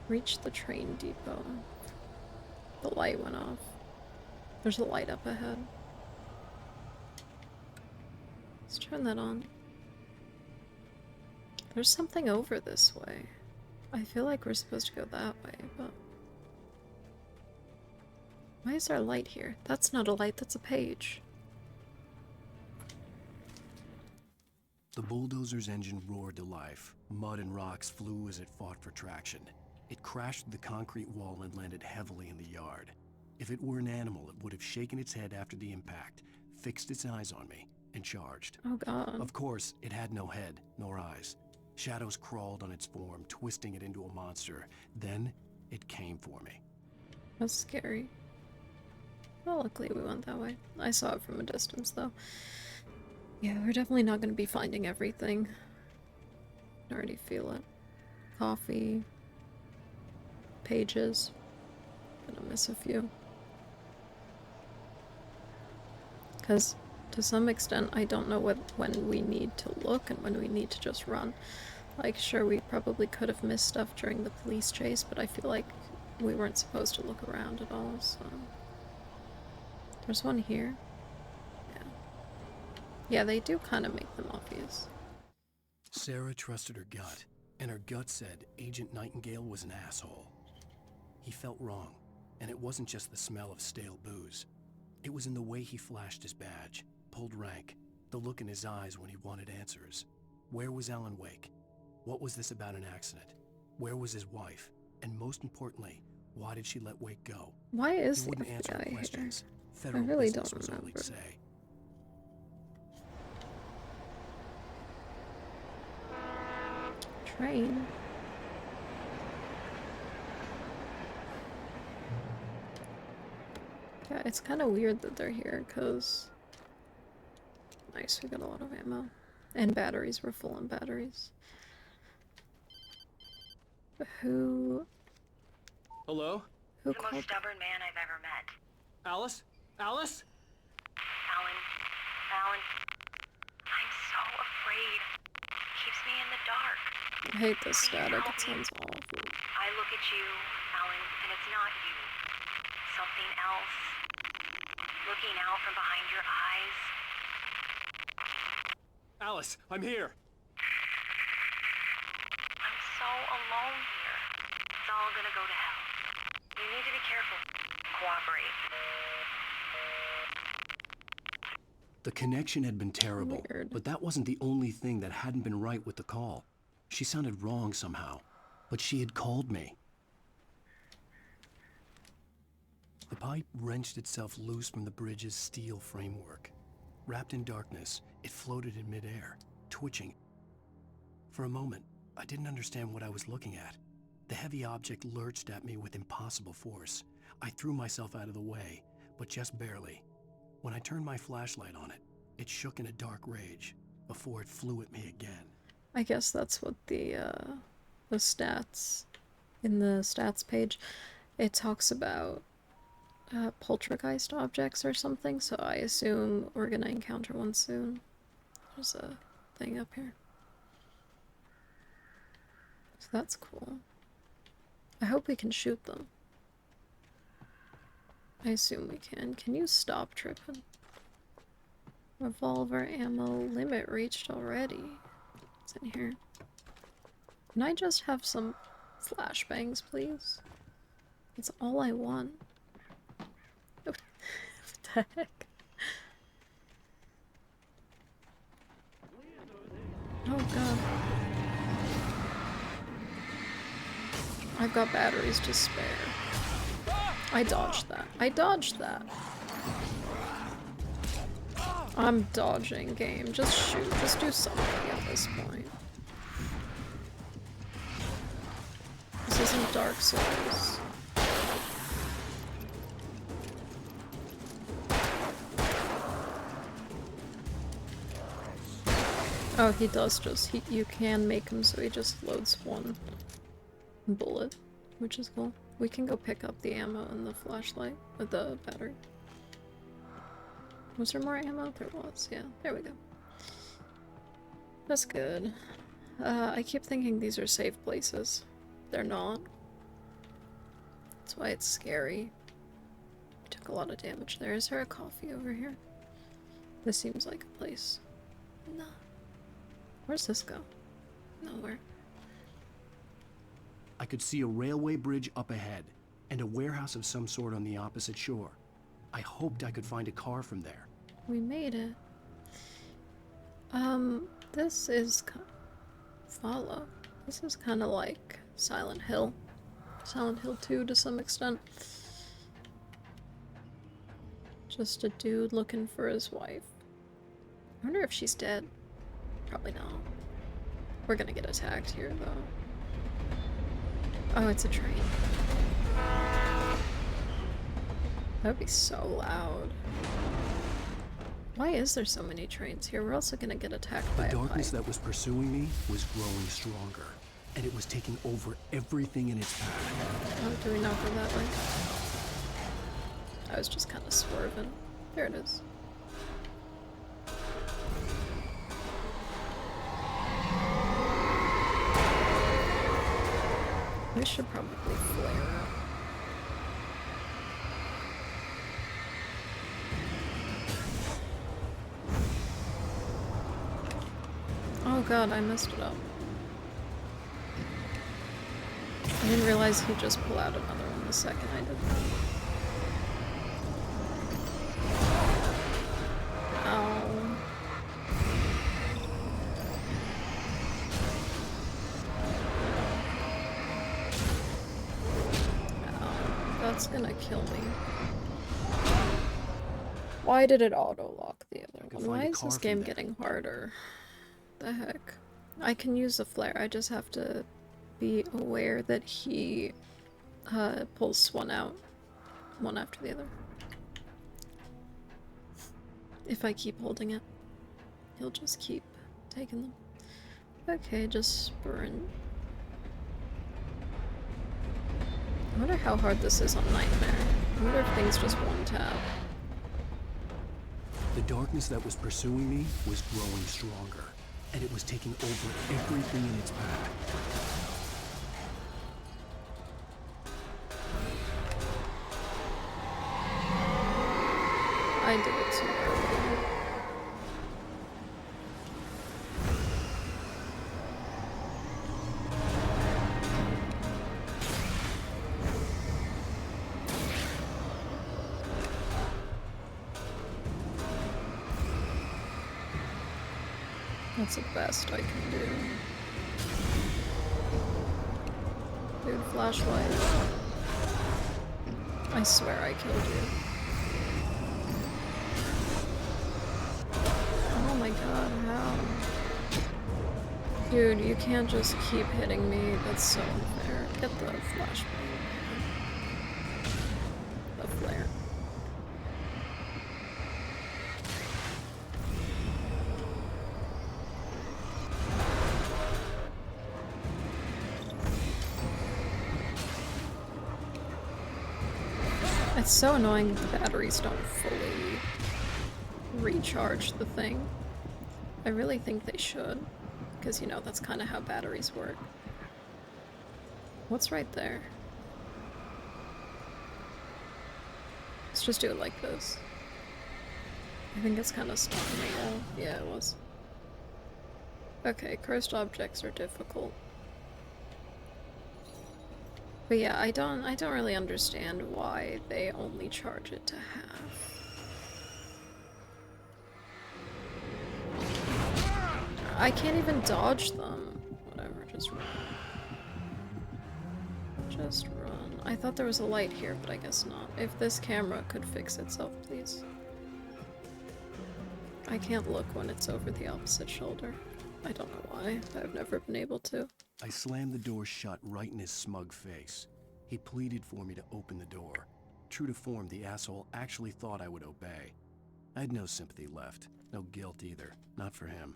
Reach the train depot. The light went off. There's a light up ahead. Let's turn that on. There's something over this way. I feel like we're supposed to go that way, but... Why is there a light here? That's not a light, that's a page. The bulldozer's engine roared to life. Mud and rocks flew as it fought for traction. It crashed through the concrete wall and landed heavily in the yard. If it were an animal, it would have shaken its head after the impact, fixed its eyes on me, and charged. Oh god. Of course, it had no head, nor eyes. Shadows crawled on its form, twisting it into a monster. Then, it came for me. That's scary. Well, luckily we went that way. I saw it from a distance, though. Yeah, we're definitely not going to be finding everything. I can already feel it. Coffee. Pages. Gonna miss a few. Because, to some extent, I don't know when we need to look and when we need to just run. Like, sure, we probably could have missed stuff during the police chase, but I feel like we weren't supposed to look around at all, so... There's one here. Yeah. Yeah, they do kind of make them obvious. Sarah trusted her gut, and her gut said Agent Nightingale was an asshole. He felt wrong, and it wasn't just the smell of stale booze. It was in the way he flashed his badge, pulled rank, the look in his eyes when he wanted answers. Where was Alan Wake? What was this about an accident? Where was his wife? And most importantly, why did she let Wake go? Why is he wouldn't the answer FBI questions. here? Federal I really business don't was all remember. he'd say. Train. Yeah, it's kind of weird that they're here, because... Nice, we got a lot of ammo. And batteries, we're full on batteries. Who... Hello? Who The called... most stubborn man I've ever met. Alice? Alice? Alan, I'm so afraid. Keeps me in the dark. I hate this Please static, help it me. sounds awful. I look at you, Alan, and it's not you. Something else. Looking out from behind your eyes. Alice, I'm here. alone here. It's all gonna go to hell. You need to be careful. Cooperate. The connection had been terrible, but that wasn't the only thing that hadn't been right with the call. She sounded wrong somehow, but she had called me. The pipe wrenched itself loose from the bridge's steel framework. Wrapped in darkness, it floated in midair, twitching. For a moment, I didn't understand what I was looking at. The heavy object lurched at me with impossible force. I threw myself out of the way, but just barely. When I turned my flashlight on it, it shook in a dark rage before it flew at me again. I guess that's what the stats, in the stats page, it talks about poltergeist objects or something, so I assume we're gonna encounter one soon. There's a thing up here. So that's cool. I hope we can shoot them. I assume we can. Can you stop tripping? Revolver ammo limit reached already. What's in here? Can I just have some flashbangs, please? That's all I want. What the heck? Oh god. I've got batteries to spare. I dodged that. I dodged that. I'm dodging, game. Just shoot. Just do something at this point. This isn't Dark Souls. Oh, he does just, you can make him so he just loads one bullet, which is cool. We can go pick up the ammo and the flashlight, the battery. Was there more ammo? There was, yeah. There we go. That's good. I keep thinking these are safe places. They're not. That's why it's scary. Took a lot of damage there. Is there a coffee over here? This seems like a place. No. Where's this go? Nowhere. I could see a railway bridge up ahead, and a warehouse of some sort on the opposite shore. I hoped I could find a car from there. We made it. This is follow. This is kind of like Silent Hill. Silent Hill 2 to some extent. Just a dude looking for his wife. I wonder if she's dead. Probably not. We're gonna get attacked here, though. Oh, it's a train. That would be so loud. Why is there so many trains here? We're also gonna get attacked by a pipe. The darkness that was pursuing me was growing stronger, and it was taking over everything in its path. Oh, do we not go that way? I was just kind of swerving. There it is. We should probably flare up. Oh god, I messed it up. I didn't realize he'd just pull out another one the second I did that. Ow. That's gonna kill me. Why did it auto-lock the other one? Why is this game getting harder? The heck? I can use the flare, I just have to be aware that he pulls one out, one after the other. If I keep holding it, he'll just keep taking them. Okay, just sprint. I wonder how hard this is on Nightmare. I wonder if things just one tap. The darkness that was pursuing me was growing stronger, and it was taking over everything in its path. I did it too early. That's the best I can do. Dude, flashlight. I swear I killed you. Oh my god, how? Dude, you can't just keep hitting me. That's so unfair. Get the flashlight. The flare. It's so annoying the batteries don't fully recharge the thing. I really think they should, because you know that's kind of how batteries work. What's right there? Let's just do it like this. I think it's kind of stuck in the wall. Yeah, it was. Okay, cursed objects are difficult. But yeah, I don't really understand why they only charge it to half. I can't even dodge them. Whatever, just run. Just run. I thought there was a light here, but I guess not. If this camera could fix itself, please. I can't look when it's over the opposite shoulder. I don't know why. I've never been able to. I slammed the door shut right in his smug face. He pleaded for me to open the door. True to form, the asshole actually thought I would obey. I had no sympathy left, no guilt either, not for him.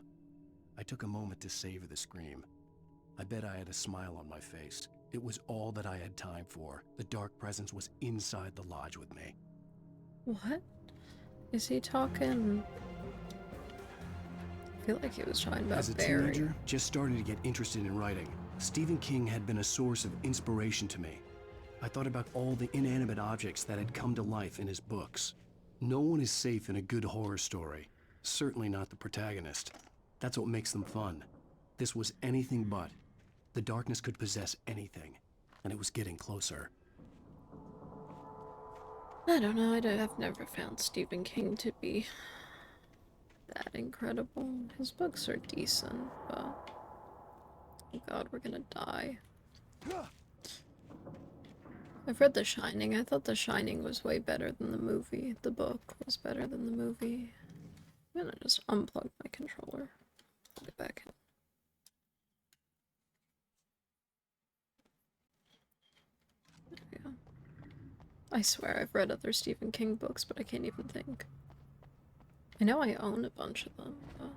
I took a moment to savor the scream. I bet I had a smile on my face. It was all that I had time for. The dark presence was inside the lodge with me. What? Is he talking? I feel like he was talking about As a Barry. teenager, just starting to get interested in writing, Stephen King had been a source of inspiration to me. I thought about all the inanimate objects that had come to life in his books. No one is safe in a good horror story. Certainly not the protagonist. That's what makes them fun. This was anything but. The darkness could possess anything, and it was getting closer. I don't know, I've never found Stephen King to be that incredible. His books are decent, but... oh god, we're gonna die. I've read The Shining. I thought The Shining was way better than the movie. The book was better than the movie. I'm gonna just unplug my controller. Get back in. There we go. I swear I've read other Stephen King books, but I can't even think. I know I own a bunch of them, but...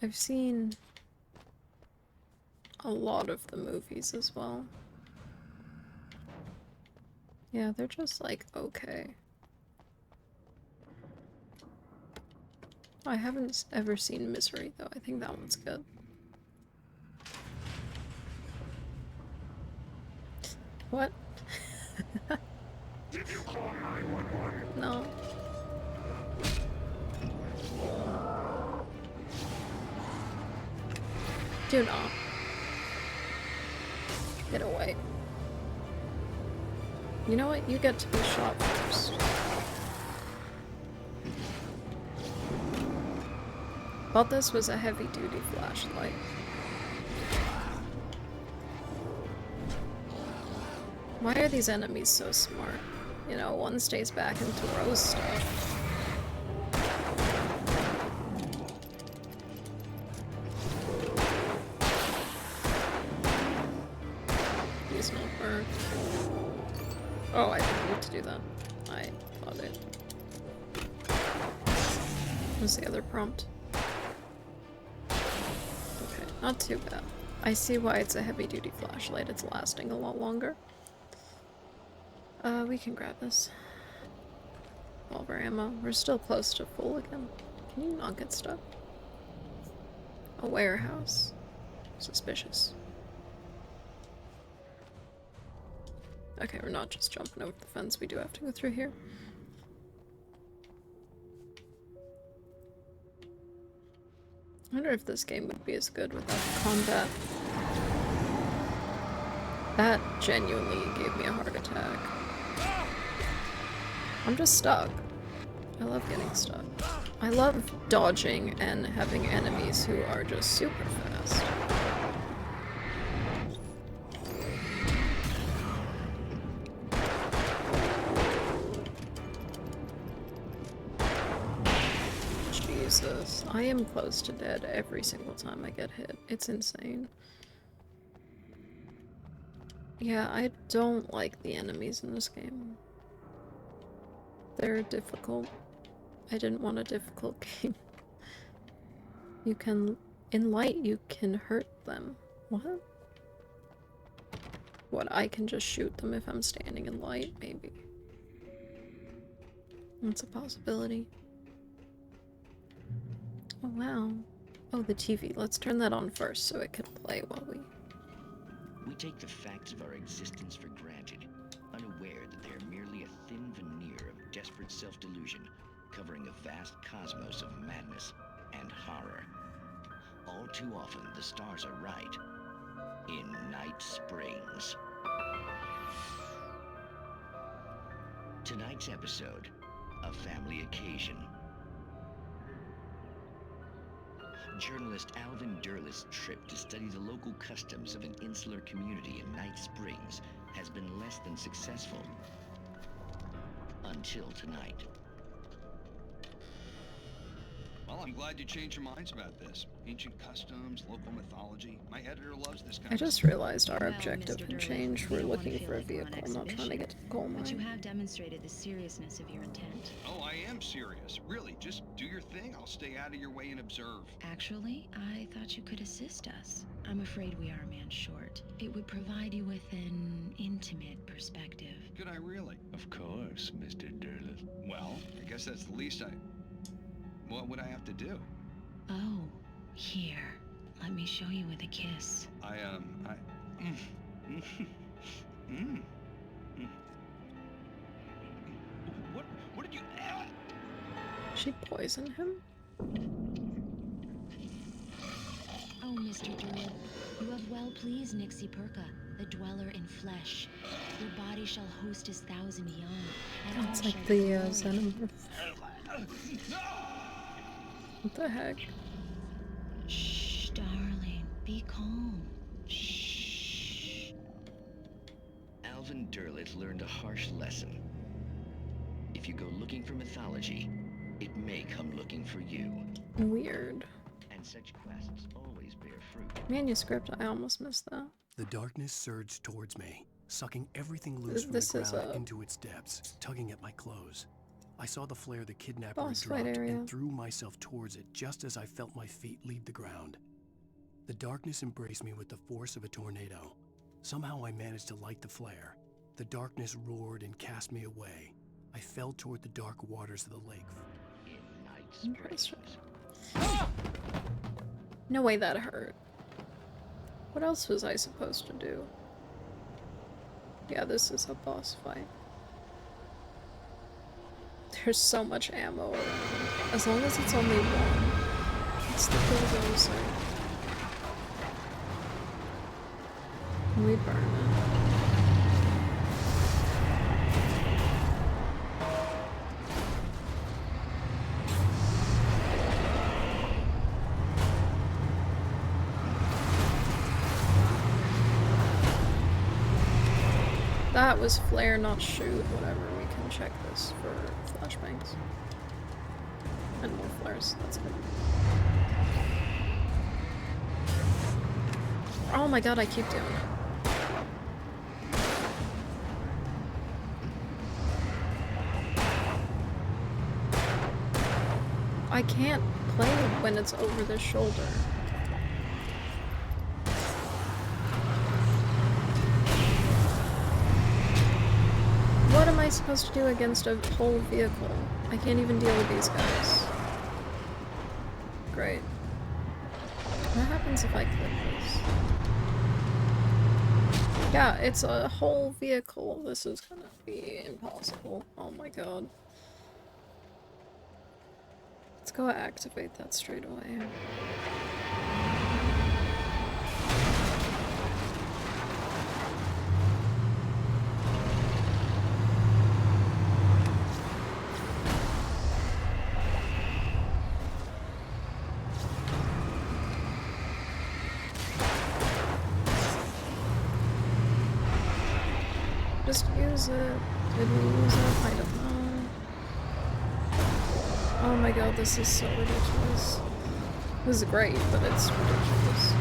I've seen a lot of the movies as well. Yeah, they're just like, okay. I haven't ever seen Misery, though. I think that one's good. What? Did you call 911? No. Do not. Get away. You know what? You get to be shot first. Thought this was a heavy-duty flashlight. Why are these enemies so smart? You know, one stays back and throws stuff. He's not burnt. Oh, I didn't need to do that. I thought it. What's the other prompt? Okay, not too bad. I see why it's a heavy-duty flashlight. It's lasting a lot longer. We can grab this. Revolver ammo. We're still close to full again. Can you not get stuck? A warehouse. Suspicious. Okay, we're not just jumping over the fence. We do have to go through here. I wonder if this game would be as good without the combat. That genuinely gave me a heart attack. I'm just stuck. I love getting stuck. I love dodging and having enemies who are just super fast. Jesus, I am close to dead every single time I get hit. It's insane. Yeah, I don't like the enemies in this game. They're difficult. I didn't want a difficult game. You can... in light, you can hurt them. What? What, I can just shoot them if I'm standing in light? Maybe. That's a possibility. Oh, wow. Oh, the TV. Let's turn that on first so it can play while we... We take the facts of our existence for granted, unaware that they are merely a thin veneer of desperate self-delusion, covering a vast cosmos of madness and horror. All too often, the stars are right. In Night Springs. Tonight's episode, a family occasion. Journalist Alvin Derleth's trip to study the local customs of an insular community in Night Springs has been less than successful. Until tonight. Well, I'm glad you changed your minds about this. Ancient customs, local mythology. My editor loves this kind I of just stuff. realized our objective had changed. We're looking for a vehicle, not trying to get to the coal But you mine. have demonstrated the seriousness of your intent. Oh, I am serious. Really, just do your thing. I'll stay out of your way and observe. Actually, I thought you could assist us. I'm afraid we are a man short. It would provide you with an intimate perspective. Could I really? Of course, Mr. Derleth. Well, I guess that's the least I... What would I have to do? Oh, here. Let me show you with a kiss. What did you... She poisoned him? Oh, Mr. Derleth, you have well pleased Nixie Perka, the dweller in flesh. Your body shall host his thousand young, and all It's shall like be the glory. xenomorph. What the heck? Shh, darling, be calm. Shh. Alvin Derleth learned a harsh lesson. If you go looking for mythology, it may come looking for you. Weird. And such quests always bear fruit. Manuscript, I almost missed that. The darkness surged towards me, sucking everything loose from This the is ground a- into its depths, tugging at my clothes. I saw the flare the kidnapper Boss had fight dropped area. and threw myself towards it just as I felt my feet leave the ground. The darkness embraced me with the force of a tornado. Somehow I managed to light the flare. The darkness roared and cast me away. I fell toward the dark waters of the lake. Interesting. No way that hurt. What else was I supposed to do? Yeah, this is a boss fight. There's so much ammo around. As long as it's only one. It's the bulldozer. We burn it. That was flare, not shoot. Whatever, we can check this for flashbangs. And more flares, that's good. Oh my god, I keep doing it. I can't play when it's over the shoulder. What am I supposed to do against a whole vehicle? I can't even deal with these guys. Great. What happens if I click this? Yeah, it's a whole vehicle. This is gonna be impossible. Oh my god. Let's go activate that straight away. Just use it. Did we use it? I don't know. Oh my god, this is so ridiculous. This is great, but it's ridiculous.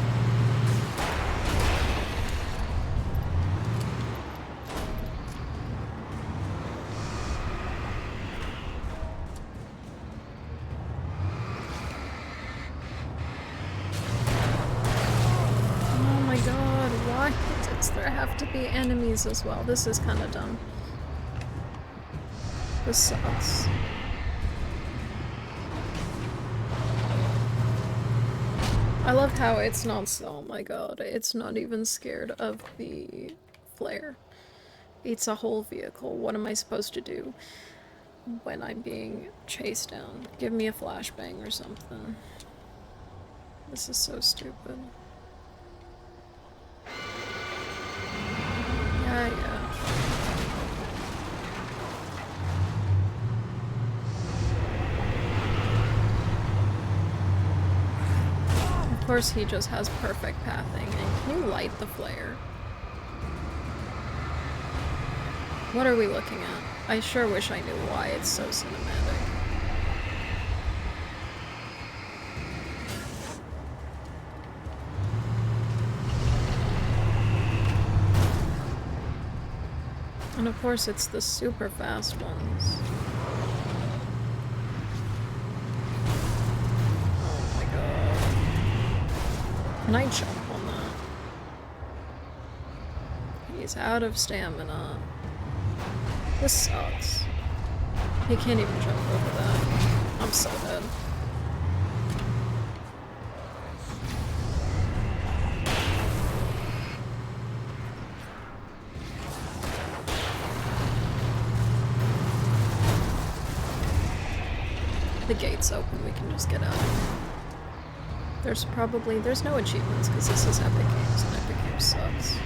Oh my god, why does there have to be enemies as well? This is kind of dumb. This sucks. I love how it's not, oh my god, it's not even scared of the flare. It's a whole vehicle. What am I supposed to do when I'm being chased down? Give me a flashbang or something. This is so stupid. Yeah. Of course he just has perfect pathing, and can you light the flare? What are we looking at? I sure wish I knew why it's so cinematic. And of course it's the super fast ones. Can I jump on that? He's out of stamina. This sucks. He can't even jump over that. I'm so dead. The gate's open, we can just get out. There's no achievements because this is Epic Games and Epic Games sucks.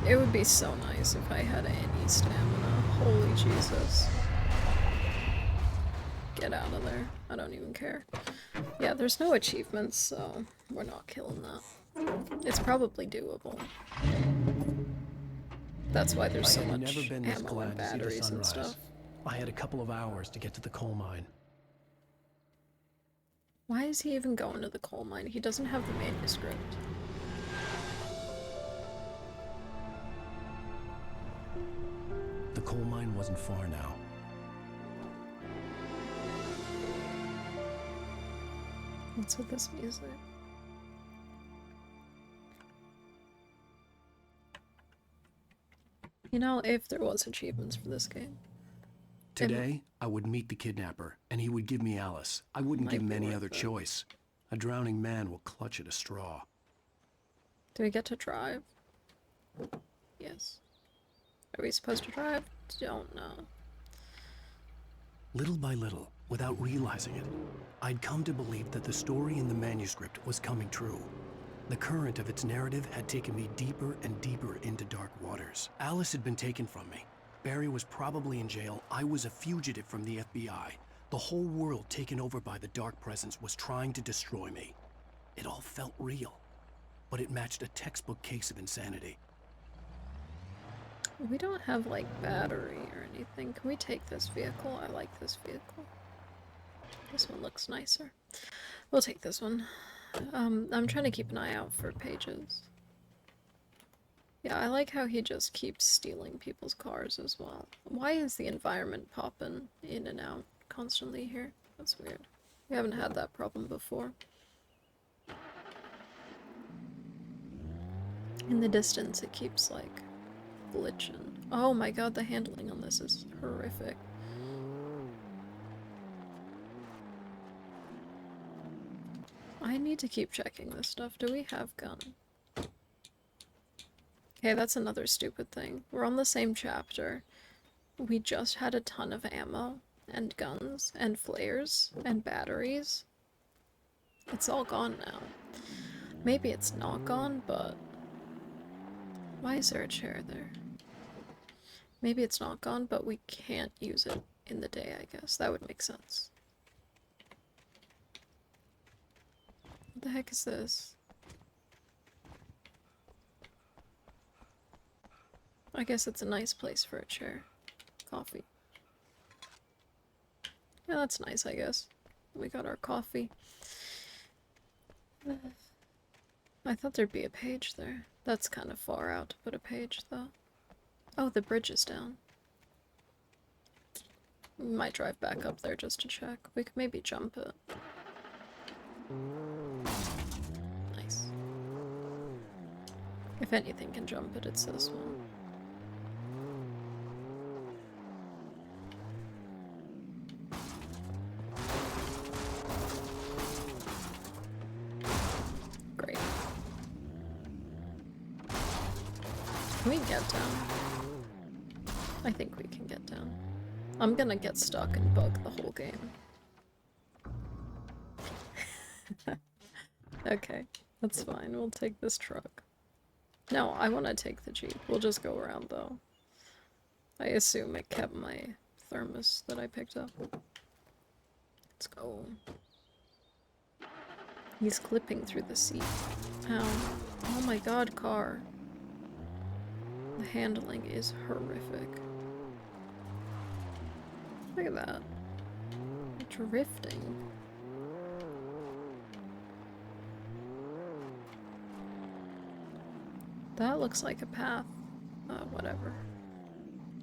It would be so nice if I had any stamina. Holy Jesus. Get out of there. I don't even care. Yeah, there's no achievements, so we're not killing that. It's probably doable. That's why there's so much never been this ammo glad and to see the batteries and sunrise. stuff. I had a couple of hours to get to the coal mine. Why is he even going to the coal mine? He doesn't have the manuscript. The coal mine wasn't far now. What's with this music? You know, if there was achievements for this game. Today, I would meet the kidnapper, and he would give me Alice. I wouldn't give him any other choice. A drowning man will clutch at a straw. Do we get to drive? Yes. Are we supposed to drive? Don't know. Little by little, without realizing it, I'd come to believe that the story in the manuscript was coming true. The current of its narrative had taken me deeper and deeper into dark waters. Alice had been taken from me. Barry was probably in jail. I was a fugitive from the FBI. The whole world taken over by the Dark Presence was trying to destroy me. It all felt real, but it matched a textbook case of insanity. We don't have, like, battery or anything. Can we take this vehicle? I like this vehicle. This one looks nicer. We'll take this one. I'm trying to keep an eye out for pages. Yeah, I like how he just keeps stealing people's cars as well. Why is the environment popping in and out constantly here? That's weird. We haven't had that problem before. In the distance, it keeps, like, glitching. Oh my god, the handling on this is horrific. I need to keep checking this stuff. Do we have gun? Okay, that's another stupid thing. We're on the same chapter. We just had a ton of ammo, and guns, and flares, and batteries. It's all gone now. Maybe it's not gone, but... Why is there a chair there? Maybe it's not gone, but we can't use it in the day, I guess. That would make sense. What the heck is this? I guess it's a nice place for a chair. Coffee. Yeah, that's nice, I guess. We got our coffee. I thought there'd be a page there. That's kind of far out to put a page, though. Oh, the bridge is down. We might drive back up there just to check. We could maybe jump it. Nice. If anything can jump it, it's this one. Great. Can we get down? I think we can get down. I'm gonna get stuck and bug the whole game. Okay, that's fine. We'll take this truck. No, I want to take the Jeep. We'll just go around, though. I assume it kept my thermos that I picked up. Let's go. He's clipping through the seat. Ow. Oh my god, car. The handling is horrific. Look at that. Drifting. That looks like a path. Whatever.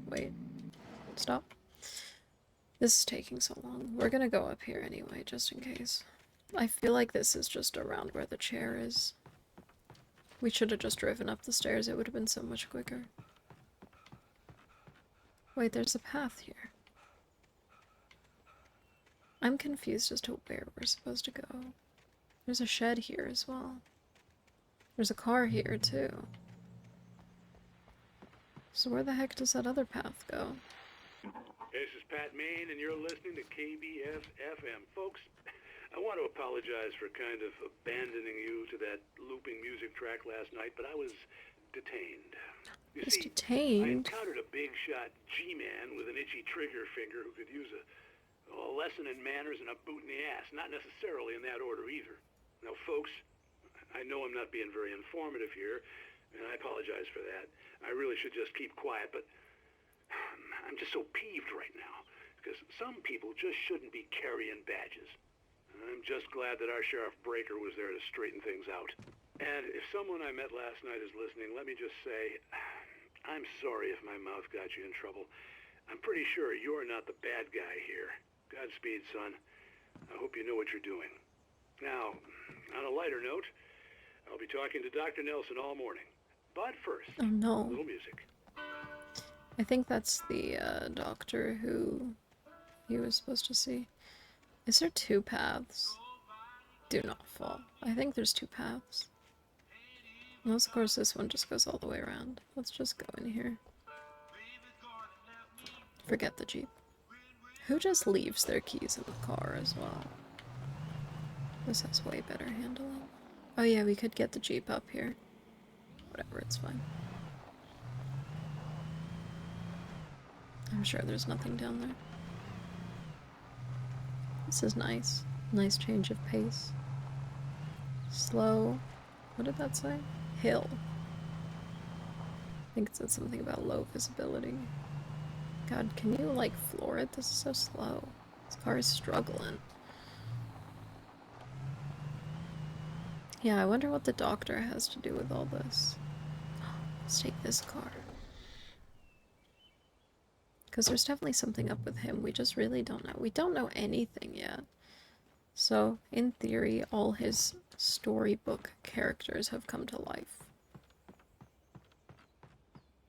Wait. Stop. This is taking so long. We're gonna go up here anyway, just in case. I feel like this is just around where the chair is. We should have just driven up the stairs. It would have been so much quicker. Wait, there's a path here. I'm confused as to where we're supposed to go. There's a shed here as well. There's a car here too. So where the heck does that other path go? This is Pat Main, and you're listening to KBF-FM. Folks, I want to apologize for kind of abandoning you to that looping music track last night, but I was detained. You see, I encountered a big shot G-man with an itchy trigger finger who could use a lesson in manners and a boot in the ass. Not necessarily in that order either. Now, folks, I know I'm not being very informative here, and I apologize for that. I really should just keep quiet, but I'm just so peeved right now, because some people just shouldn't be carrying badges. I'm just glad that our Sheriff Breaker was there to straighten things out. And if someone I met last night is listening, let me just say, I'm sorry if my mouth got you in trouble. I'm pretty sure you're not the bad guy here. Godspeed, son. I hope you know what you're doing. Now, on a lighter note, I'll be talking to Dr. Nelson all morning. But first, oh no. A little music. I think that's the doctor who he was supposed to see. Is there two paths? Do not fall. I think there's two paths. Unless, of course, this one just goes all the way around. Let's just go in here. Forget the Jeep. Who just leaves their keys in the car as well? This has way better handling. Oh yeah, we could get the Jeep up here. Whatever, it's fine. I'm sure there's nothing down there. This is nice. Nice change of pace. Slow. What did that say? Hill. I think it said something about low visibility. God, can you, like, floor it? This is so slow. This car is struggling. Yeah, I wonder what the doctor has to do with all this. Let's take this car. Because there's definitely something up with him. We just really don't know. We don't know anything yet. So, in theory, all his storybook characters have come to life.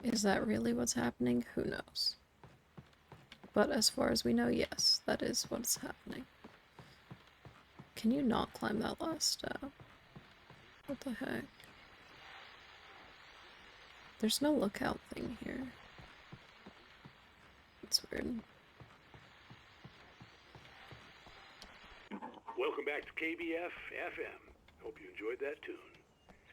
Is that really what's happening? Who knows? But as far as we know, yes, that is what's happening. Can you not climb that last step? What the heck? There's no lookout thing here. It's weird. Welcome back to KBF-FM. Hope you enjoyed that tune.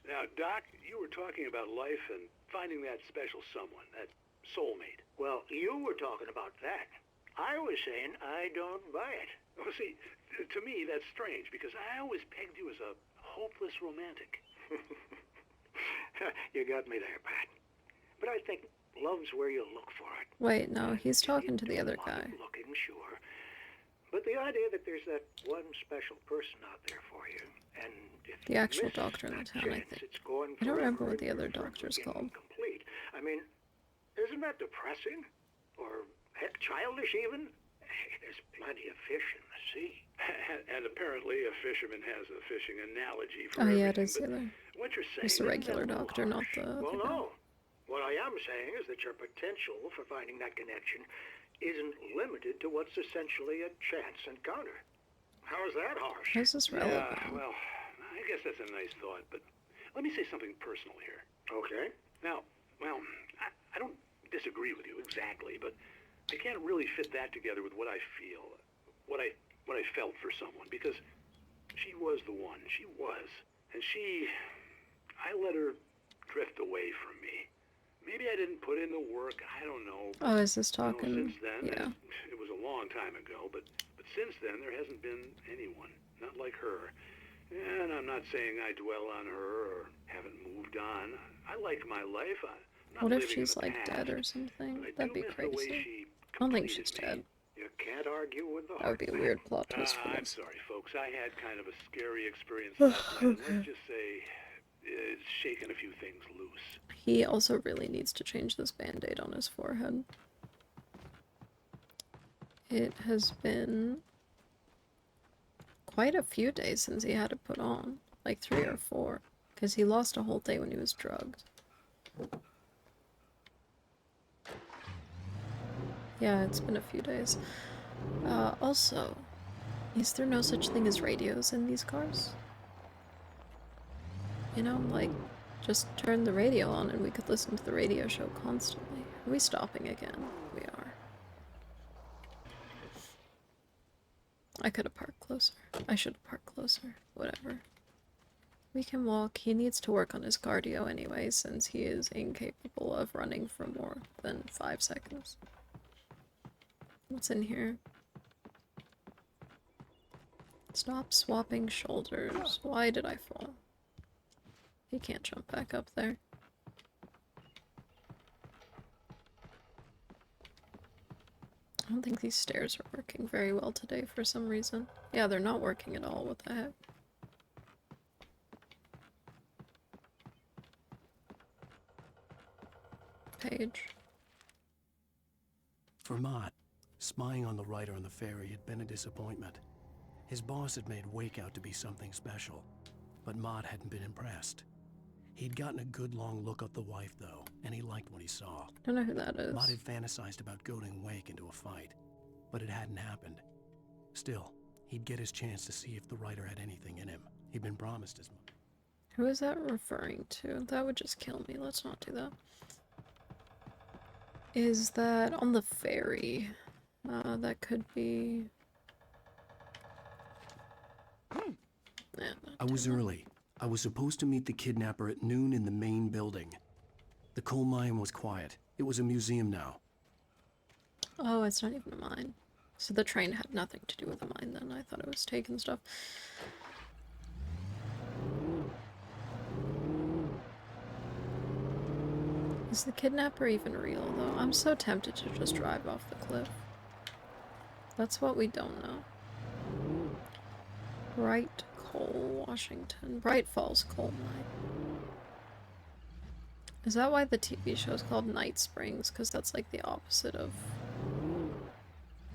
Now, Doc, you were talking about life and finding that special someone, that soulmate. Well, you were talking about that. I was saying I don't buy it. Well, see, to me, that's strange, because I always pegged you as a hopeless romantic. You got me there, Pat. But I think loves where you look for it. Wait, no, he's talking to the other guy. Looking, sure. But the idea that there's that one special person out there for you, and if The you actual miss doctor in the that town, I chance, think. it's going I don't remember forever what the and other you're forever doctor's getting called. Complete. I mean, isn't that depressing? Or heck, childish even? Hey, there's plenty of fish in the sea. And apparently a fisherman has a fishing analogy for Oh everything. yeah, it is the but other. what you're saying It's the isn't regular that a little doctor, not harsh? the other Well, guy. no. What I am saying is that your potential for finding that connection isn't limited to what's essentially a chance encounter. How is that harsh? How's this relevant? Yeah, well, I guess that's a nice thought, but let me say something personal here. Okay. Now, well, I don't disagree with you exactly, but I can't really fit that together with what I feel, what I felt for someone, because she was the one. She was. And I let her drift away from me. Maybe I didn't put in the work, I don't know. Oh, is this You know, talking? since then, Yeah. it was a long time ago, but since then there hasn't been anyone, not like her. And I'm not saying I dwell on her or haven't moved on. I like my life. I'm not What if living in she's the like past, dead or something? but I That'd do be miss the way crazy. she I don't think she's dead. You can't argue with the That would be a weird plot twist for I'm this. sorry, folks. I had kind of a scary experience last night. And let's just say it's shaken a few things loose. He also really needs to change this band-aid on his forehead. It has been quite a few days since he had it put on. Like 3 or 4. Because he lost a whole day when he was drugged. Yeah, it's been a few days. Also, is there no such thing as radios in these cars? You know, like, just turn the radio on and we could listen to the radio show constantly. Are we stopping again? We are. I could have parked closer. I should have parked closer. Whatever. We can walk. He needs to work on his cardio anyway, since he is incapable of running for more than 5 seconds. What's in here? Stop swapping shoulders. Why did I fall? He can't jump back up there. I don't think these stairs are working very well today for some reason. Yeah, they're not working at all. What the heck? Page. For Mott, spying on the writer on the ferry had been a disappointment. His boss had made Wake out to be something special, but Mott hadn't been impressed. He'd gotten a good long look at the wife, though, and he liked what he saw. Don't know who that is. Mott had fantasized about goading Wake into a fight, but it hadn't happened. Still, he'd get his chance to see if the writer had anything in him. He'd been promised as much. Who is that referring to? That would just kill me. Let's not do that. Is that on the ferry? That could be... I was early. I was supposed to meet the kidnapper at noon in the main building. The coal mine was quiet. It was a museum now. Oh, it's not even a mine. So the train had nothing to do with the mine then. I thought it was taking stuff. Is the kidnapper even real, though? I'm so tempted to just drive off the cliff. That's what we don't know. Bright Coal, Washington. Bright Falls Coal Mine. Is that why the TV show is called Night Springs? Because that's like the opposite of...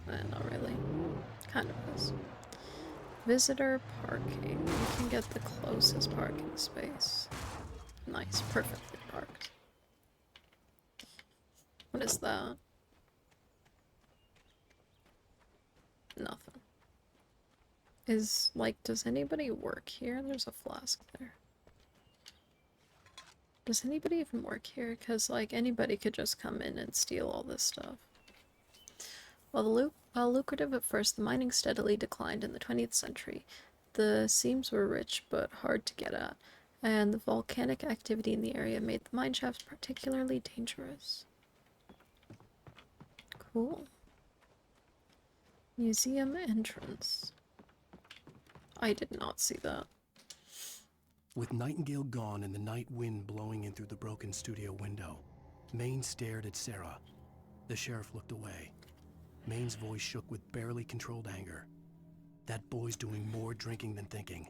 not really. Kind of is. Visitor parking. We can get the closest parking space. Nice, perfectly parked. What is that? Nothing. Is, like, does anybody work here? There's a flask there. Does anybody even work here? Because, like, anybody could just come in and steal all this stuff. While lucrative at first, the mining steadily declined in the 20th century. The seams were rich but hard to get at, and the volcanic activity in the area made the mine shafts particularly dangerous. Cool. Museum entrance. I did not see that. With Nightingale gone and the night wind blowing in through the broken studio window, Maine stared at Sarah. The sheriff looked away. Maine's voice shook with barely controlled anger. That boy's doing more drinking than thinking.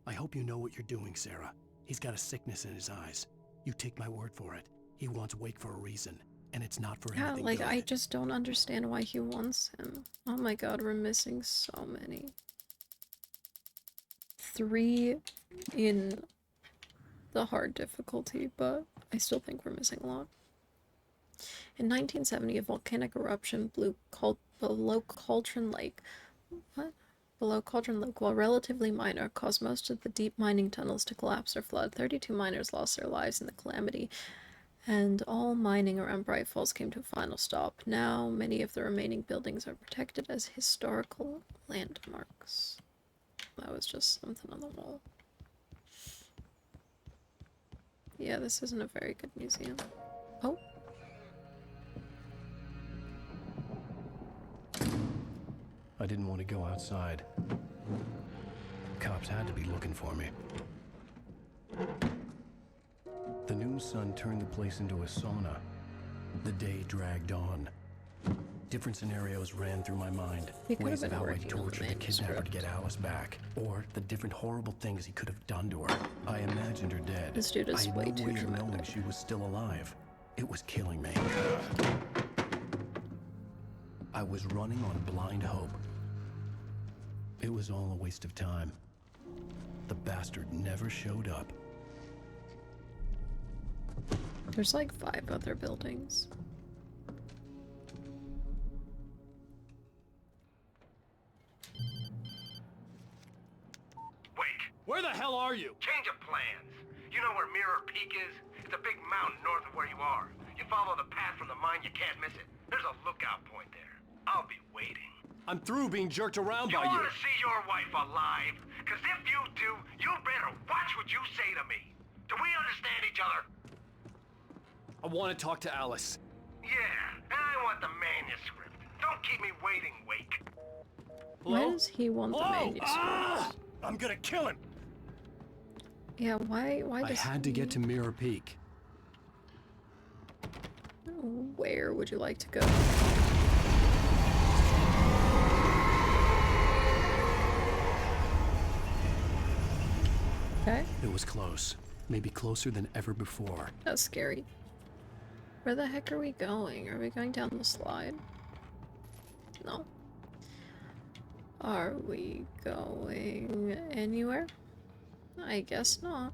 I hope you know what you're doing, Sarah. He's got a sickness in his eyes. You take my word for it. He wants Wake for a reason, and it's not for Yeah, anything like, good. I just don't understand why he wants him. Oh my god, we're missing so many. 3 in the hard difficulty, but I still think we're missing a lot. In 1970, a volcanic eruption blew below Cauldron Lake. What? Below Cauldron Lake, while relatively minor, caused most of the deep mining tunnels to collapse or flood. 32 miners lost their lives in the calamity, and all mining around Bright Falls came to a final stop. Now, many of the remaining buildings are protected as historical landmarks. That was just something on the wall. Yeah, this isn't a very good museum. Oh. I didn't want to go outside. Cops had to be looking for me. The noon sun turned the place into a sauna. The day dragged on. Different scenarios ran through my mind. Ways of how I'd torture the kidnapper to get Alice back. Or the different horrible things he could have done to her. I imagined her dead. This dude is way too I had no way of dramatic. knowing she was still alive. It was killing me. I was running on blind hope. It was all a waste of time. The bastard never showed up. There's like 5 other buildings. Wake! Where the hell are you? Change of plans. You know where Mirror Peak is? It's a big mountain north of where you are. You follow the path from the mine, you can't miss it. There's a lookout point there. I'll be waiting. I'm through being jerked around by You you. want to see your wife alive? Because if you do, you better watch what you say to me. Do we understand each other? I want to talk to Alice. Yeah, and I want the manuscript. Don't keep me waiting, Wake. Why does he want the manuscript? Ah! I'm gonna kill him. Yeah, why I does had to get to Mirror Peak. Where would you like to go? Okay. It was close. Maybe closer than ever before. That's scary. Where the heck are we going? Are we going down the slide? No. Are we going anywhere? I guess not.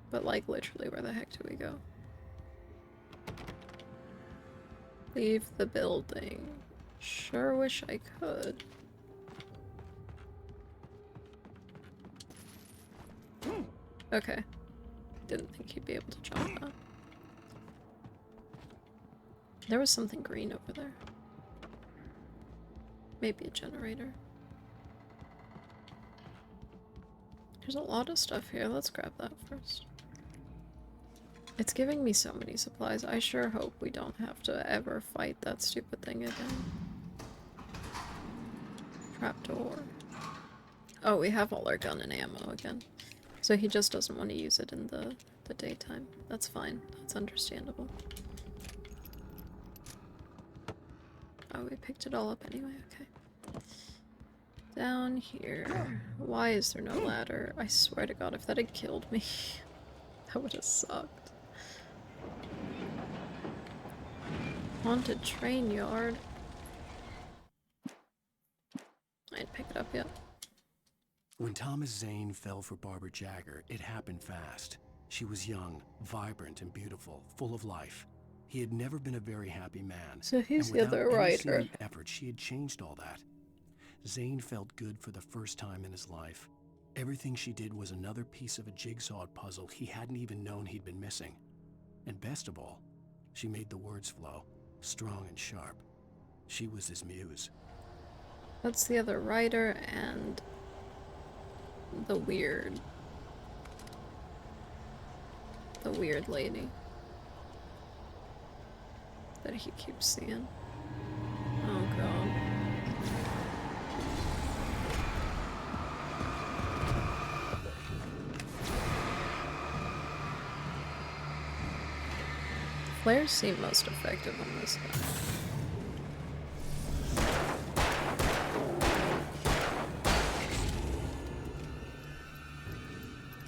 But like literally, where the heck do we go? Leave the building. Sure wish I could. Okay. Didn't think he'd be able to jump that. There was something green over there. Maybe a generator. There's a lot of stuff here. Let's grab that first. It's giving me so many supplies. I sure hope we don't have to ever fight that stupid thing again. Trapdoor. Oh, we have all our gun and ammo again. So he just doesn't want to use it in the daytime. That's fine. That's understandable. Oh, we picked it all up anyway. Okay. Down here. Why is there no ladder? I swear to God, if that had killed me, that would have sucked. Haunted train yard. I didn't pick it up yet. When Thomas Zane fell for Barbara Jagger, it happened fast. She was young, vibrant, and beautiful, full of life. He had never been a very happy man. So he's and the without other any writer. seeming effort, she had changed all that. Zane felt good for the first time in his life. Everything she did was another piece of a jigsaw puzzle he hadn't even known he'd been missing. And best of all, she made the words flow, strong and sharp. She was his muse. That's the other writer and the weird lady that he keeps seeing. Oh God. Flares seem most effective on this guy.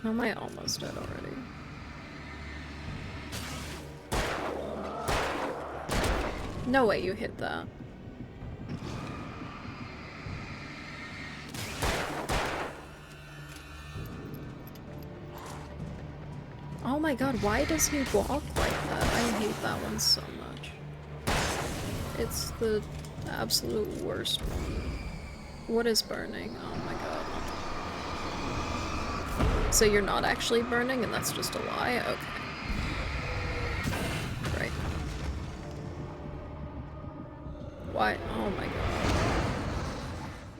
How am I almost dead already? No way you hit that. Oh my god, why does he walk like that? I hate that one so much. It's the absolute worst one. What is burning? Oh my god. So you're not actually burning and that's just a lie? Okay. Right. Why? Oh my god.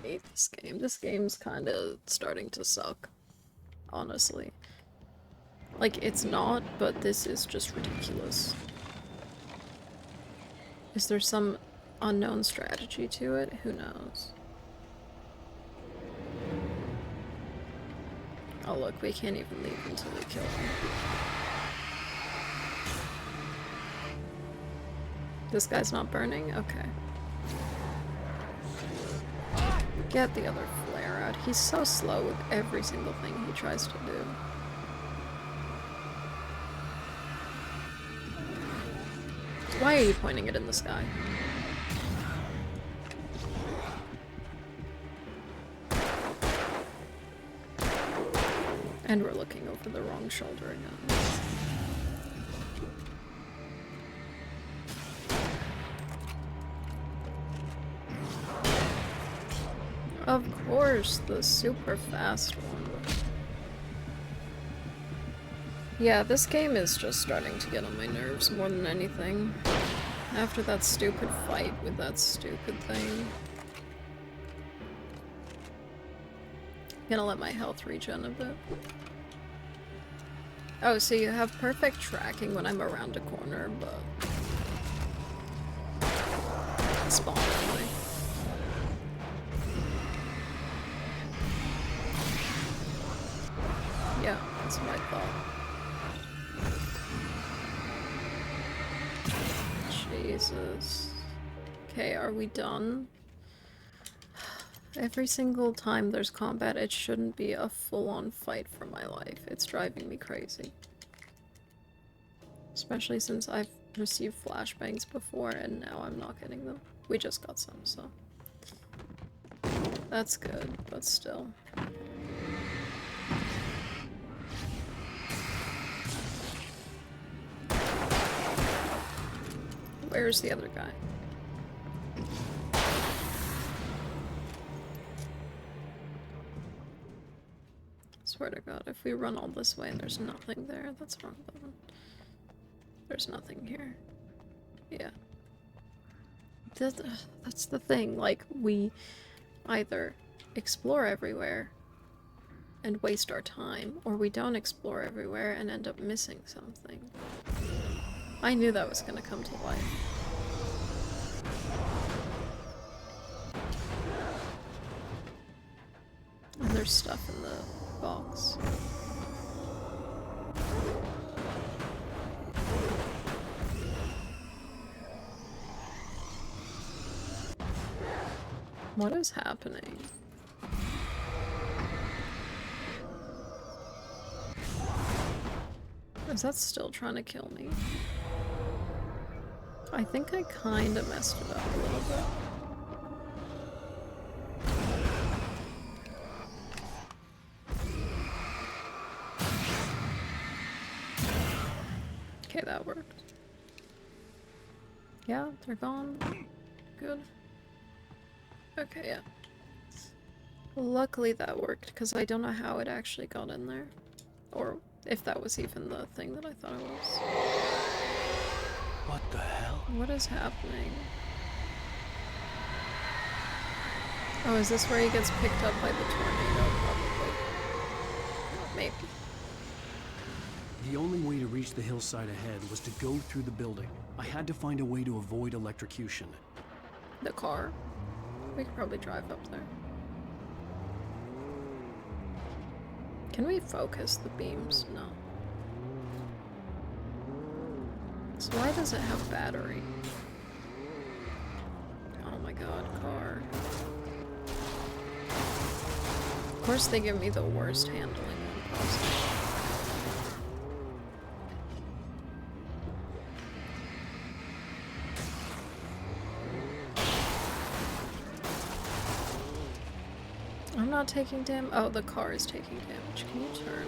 I hate this game. This game's kinda starting to suck. Honestly. Like, it's not, but this is just ridiculous. Is there some unknown strategy to it? Who knows? Oh look, we can't even leave until we kill him. This guy's not burning? Okay. Get the other flare out. He's so slow with every single thing he tries to do. Why are you pointing it in the sky? And we're looking over the wrong shoulder again. Of course, the super fast one. Yeah, this game is just starting to get on my nerves more than anything. After that stupid fight with that stupid thing. I'm gonna let my health regen a bit. Oh, so you have perfect tracking when I'm around a corner, but... spawn only. Yeah, that's what I thought. Jesus. Okay, are we done? Every single time there's combat, it shouldn't be a full-on fight for my life. It's driving me crazy. Especially since I've received flashbangs before and now I'm not getting them. We just got some, so... that's good, but still. Where's the other guy? Swear to God, if we run all this way and there's nothing there, that's wrong button. There's nothing here. Yeah. That's the thing, like, we either explore everywhere and waste our time, or we don't explore everywhere and end up missing something. I knew that was gonna come to life. And there's stuff in the box. What is happening? Is that still trying to kill me? I think I kinda messed it up a little bit. Okay, that worked. Yeah, they're gone. Good. Okay, yeah. Luckily that worked, because I don't know how it actually got in there. Or if that was even the thing that I thought it was. What the hell? What is happening? Oh, is this where he gets picked up by the tornado? Probably. Maybe. The only way to reach the hillside ahead was to go through the building. I had to find a way to avoid electrocution. The car? We could probably drive up there. Can we focus the beams? No. So why does it have battery? Oh my god, car. Of course they give me the worst handling one possible. I'm not taking damage. Oh, the car is taking damage. Can you turn?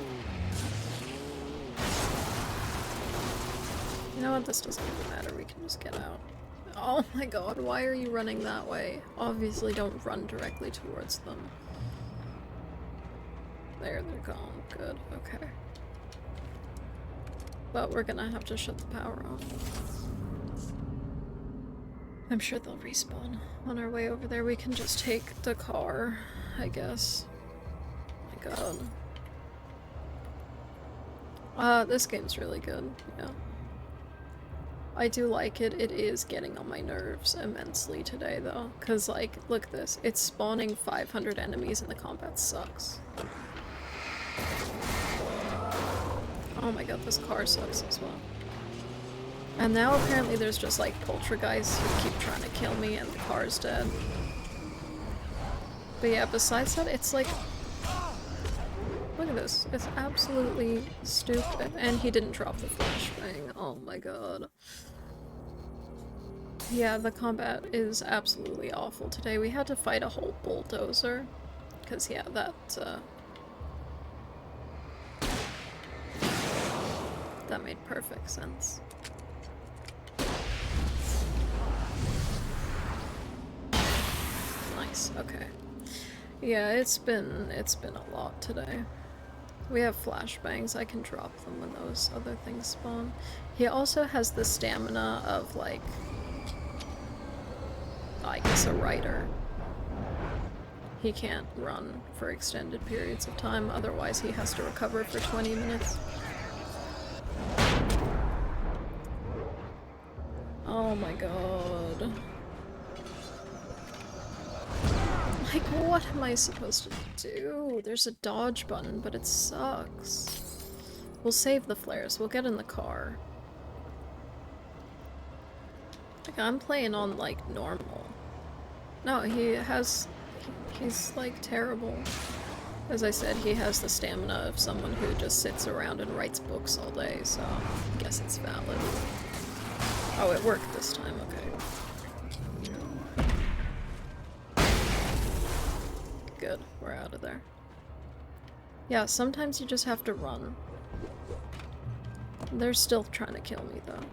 You know what? This doesn't even matter. We can just get out. Oh my god, why are you running that way? Obviously don't run directly towards them. There, they're gone. Good, okay. But we're gonna have to shut the power off. I'm sure they'll respawn. On our way over there, we can just take the car, I guess. Oh my god. This game's really good, yeah. I do like it. It is getting on my nerves immensely today, though. Because, like, look at this. It's spawning 500 enemies and the combat sucks. Oh my god, this car sucks as well. And now apparently there's just, like, poltergeists who keep trying to kill me and the car's dead. But yeah, besides that, it's like... Look at this. It's absolutely stupid. And he didn't drop the flashbang. Oh my god. Yeah, the combat is absolutely awful today. We had to fight a whole bulldozer. Because, yeah, that made perfect sense. Nice, okay. Yeah, it's been a lot today. We have flashbangs, I can drop them when those other things spawn. He also has the stamina of, like, I guess a rider. He can't run for extended periods of time, otherwise he has to recover for 20 minutes. Oh my god. Like, what am I supposed to do? There's a dodge button, but it sucks. We'll save the flares. We'll get in the car. Like, I'm playing on, like, normal. No, he's, like, terrible. As I said, he has the stamina of someone who just sits around and writes books all day, so I guess it's valid. Oh, it worked this time, okay. Good, we're out of there. Yeah, sometimes you just have to run. They're still trying to kill me, though.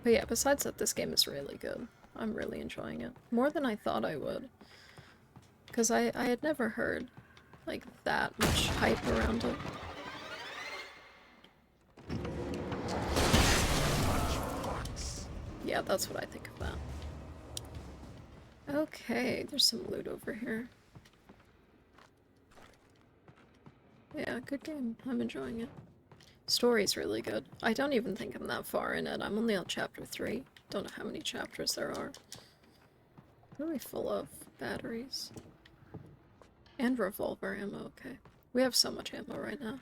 But yeah, besides that, this game is really good. I'm really enjoying it. More than I thought I would. Because I had never heard, like, that much hype around it. Yeah, that's what I think of that. Okay, there's some loot over here. Yeah, good game. I'm enjoying it. Story's really good. I don't even think I'm that far in it. I'm only on chapter 3. Don't know how many chapters there are. What are we full of? Batteries. And revolver ammo, okay. We have so much ammo right now.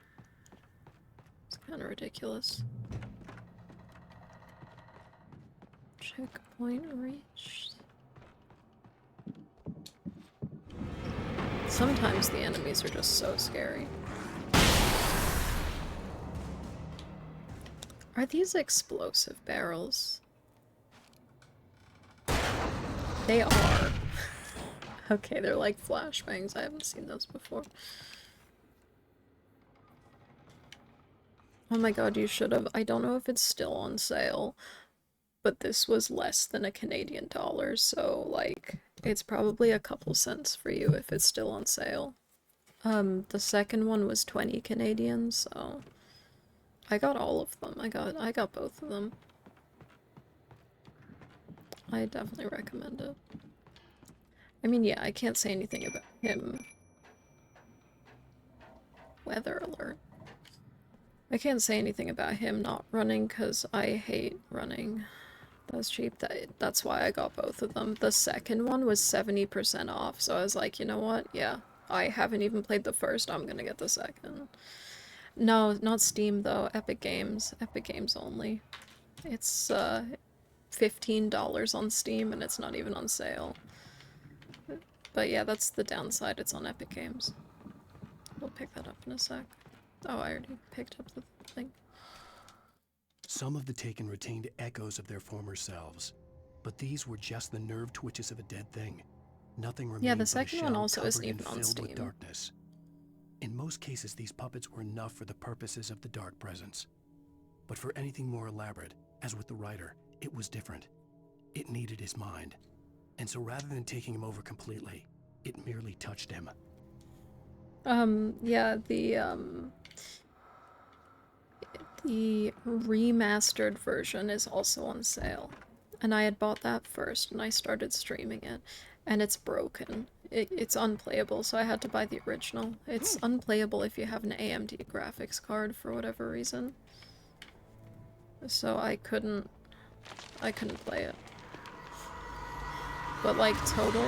It's kind of ridiculous. Checkpoint reached. Sometimes the enemies are just so scary. Are these explosive barrels? They are. Okay, they're like flashbangs. I haven't seen those before. Oh my god, you should have. I don't know if it's still on sale, but this was less than a Canadian dollar, so, like, it's probably a couple cents for you if it's still on sale. The second one was 20 Canadian, so I got all of them. I got both of them. I definitely recommend it. I mean, yeah, I can't say anything about him. Weather alert. I can't say anything about him not running, because I hate running. That's cheap. That's why I got both of them. The second one was 70% off, so I was like, you know what? Yeah, I haven't even played the first, I'm gonna get the second. No, not Steam, though. Epic Games. Epic Games only. It's $15 on Steam and it's not even on sale. But yeah, that's the downside. It's on Epic Games. We'll pick that up in a sec. Oh, I already picked up the thing. Some of the Taken retained echoes of their former selves, but these were just the nerve twitches of a dead thing. Nothing remained. Yeah, the but a second one shell also isn't covered and even on filled with Steam. darkness. In most cases, these puppets were enough for the purposes of the Dark Presence. But for anything more elaborate, as with the writer, it was different. It needed his mind. And so rather than taking him over completely, it merely touched him. Yeah, the remastered version is also on sale. And I had bought that first, and I started streaming it. And it's broken. It's unplayable, so I had to buy the original. It's unplayable if you have an AMD graphics card for whatever reason. So I couldn't play it. But like total,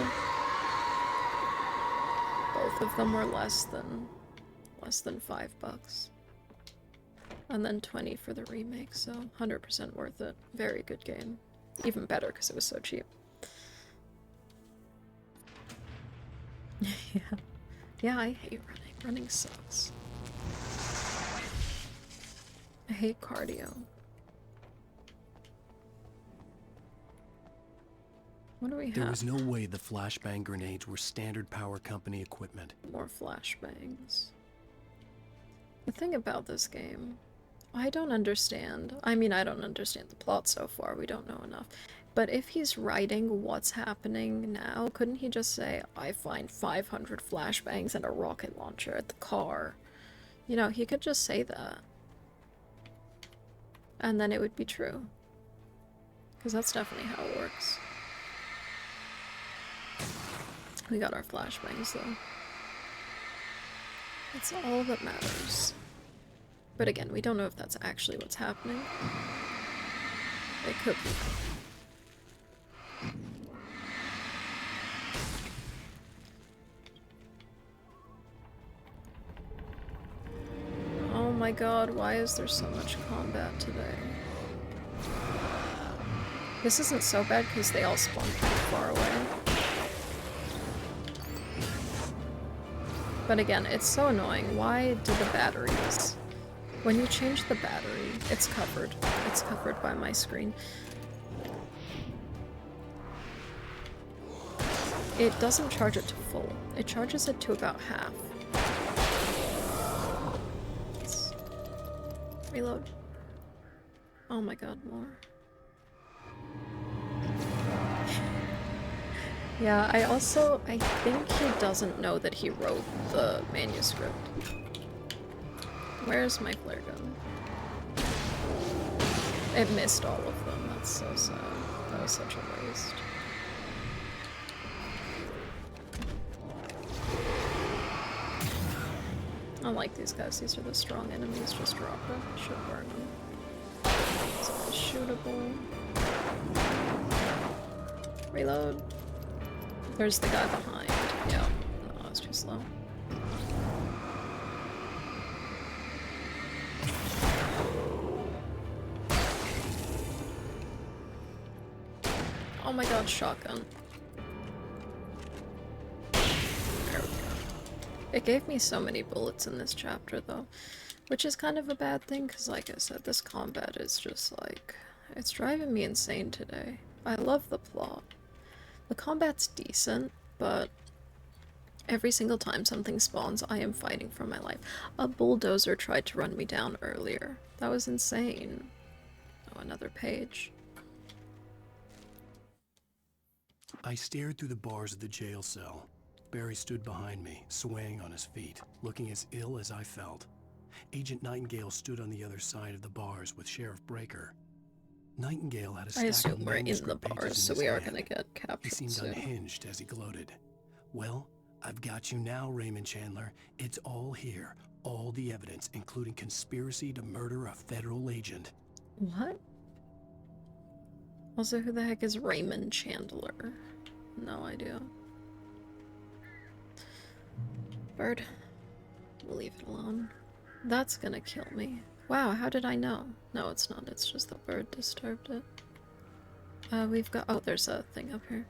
both of them were less than $5. And then 20 for the remake, so 100% worth it. Very good game. Even better because it was so cheap. Yeah. Yeah, I hate running. Running sucks. I hate cardio. What do we have? There was no way the flashbang grenades were standard Power Company equipment. More flashbangs. The thing about this game, I don't understand. I mean, I don't understand the plot so far. We don't know enough. But if he's writing what's happening now, couldn't he just say, I find 500 flashbangs and a rocket launcher at the car? You know, he could just say that. And then it would be true. Because that's definitely how it works. We got our flashbangs, though. That's all that matters. But again, we don't know if that's actually what's happening. It could be. Oh my god, why is there so much combat today? This isn't so bad because they all spawn pretty far away. But again, it's so annoying. Why do the batteries... When you change the battery, it's covered. It's covered by my screen. It doesn't charge it to full. It charges it to about half. Reload. Oh my god, more. Yeah, I think he doesn't know that he wrote the manuscript. Where's my flare gun? It missed all of them, that's so sad. That was such a waste. I like these guys, these are the strong enemies, just drop it. Should burn them. It's shootable. Reload. There's the guy behind. Yeah, no, I was too slow. Oh my god, shotgun. There we go. It gave me so many bullets in this chapter, though, which is kind of a bad thing, because like I said, this combat is just like... It's driving me insane today. I love the plot. The combat's decent, but every single time something spawns, I am fighting for my life. A bulldozer tried to run me down earlier. That was insane. Oh, another page. I stared through the bars of the jail cell. Barry stood behind me, swaying on his feet, looking as ill as I felt. Agent Nightingale stood on the other side of the bars with Sheriff Breaker. Nightingale had a stack I assume of we're in the manuscript bars, pages so in his we are hand. gonna get He captured seemed soon. unhinged as he gloated. Well, I've got you now, Raymond Chandler. It's all here. All the evidence, including conspiracy to murder a federal agent. What? Also, who the heck is Raymond Chandler? No idea. Bird. We'll leave it alone. That's gonna kill me. Wow, how did I know? No, it's not. It's just the bird disturbed it. We've got... Oh, there's a thing up here.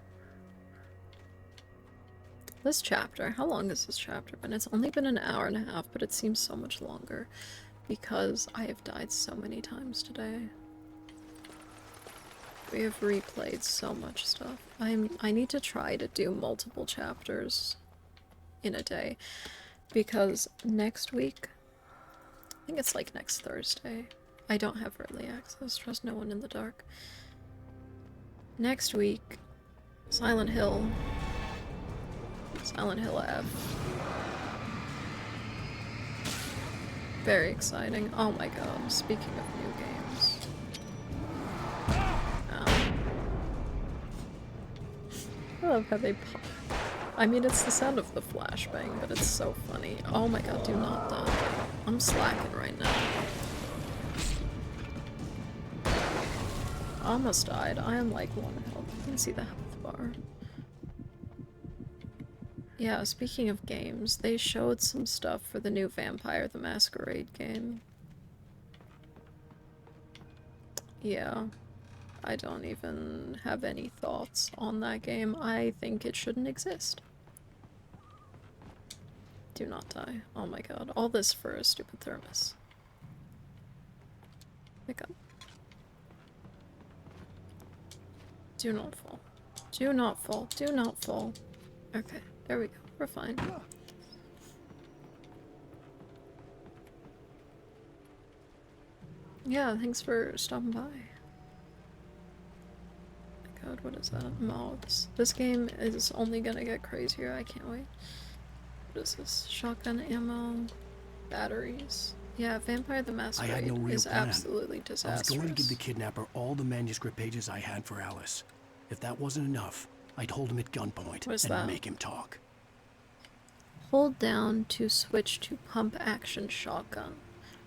This chapter. How long has this chapter been? It's only been an hour and a half, but it seems so much longer because I have died so many times today. We have replayed so much stuff. I need to try to do multiple chapters in a day because next week, I think it's like next Thursday. I don't have early access. Trust no one in the dark. Next week, Silent Hill F. Very exciting. Oh my god, speaking of new games. I love how they pop. I mean, it's the sound of the flashbang, but it's so funny. Oh my god, do not die. I'm slacking right now. Almost died. I am like 1 health. You can see the health bar. Yeah, speaking of games, they showed some stuff for the new Vampire the Masquerade game. Yeah. I don't even have any thoughts on that game. I think it shouldn't exist. Do not die. Oh my god. All this for a stupid thermos. Pick up. Do not fall. Do not fall. Do not fall. Okay, there we go. We're fine. Yeah, thanks for stopping by. God, what is that? Mobs. This game is only gonna get crazier. I can't wait. What is this? Shotgun ammo, batteries. Yeah, Vampire the Masquerade I had no real is plan. absolutely disastrous. I was going to give the kidnapper all the manuscript pages I had for Alice. If that wasn't enough, I'd hold him at gunpoint and make him talk. Hold down to switch to pump action shotgun.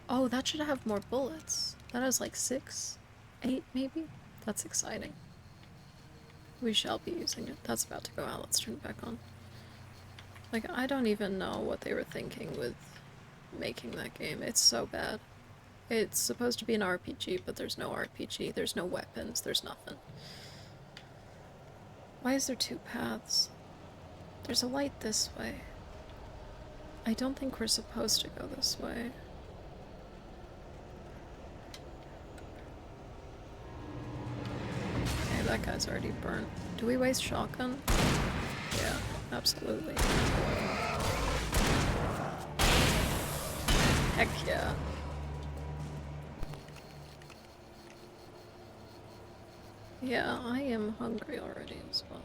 Oh, that should have more bullets. That has like 6, 8 maybe? That's exciting. We shall be using it. That's about to go out. Let's turn it back on. Like, I don't even know what they were thinking with making that game. It's so bad. It's supposed to be an RPG, but there's no RPG. There's no weapons. There's nothing. Why is there 2 paths? There's a light this way. I don't think we're supposed to go this way. Okay, that guy's already burnt. Do we waste shotgun? Yeah, absolutely. Heck yeah. Yeah, I am hungry already as well.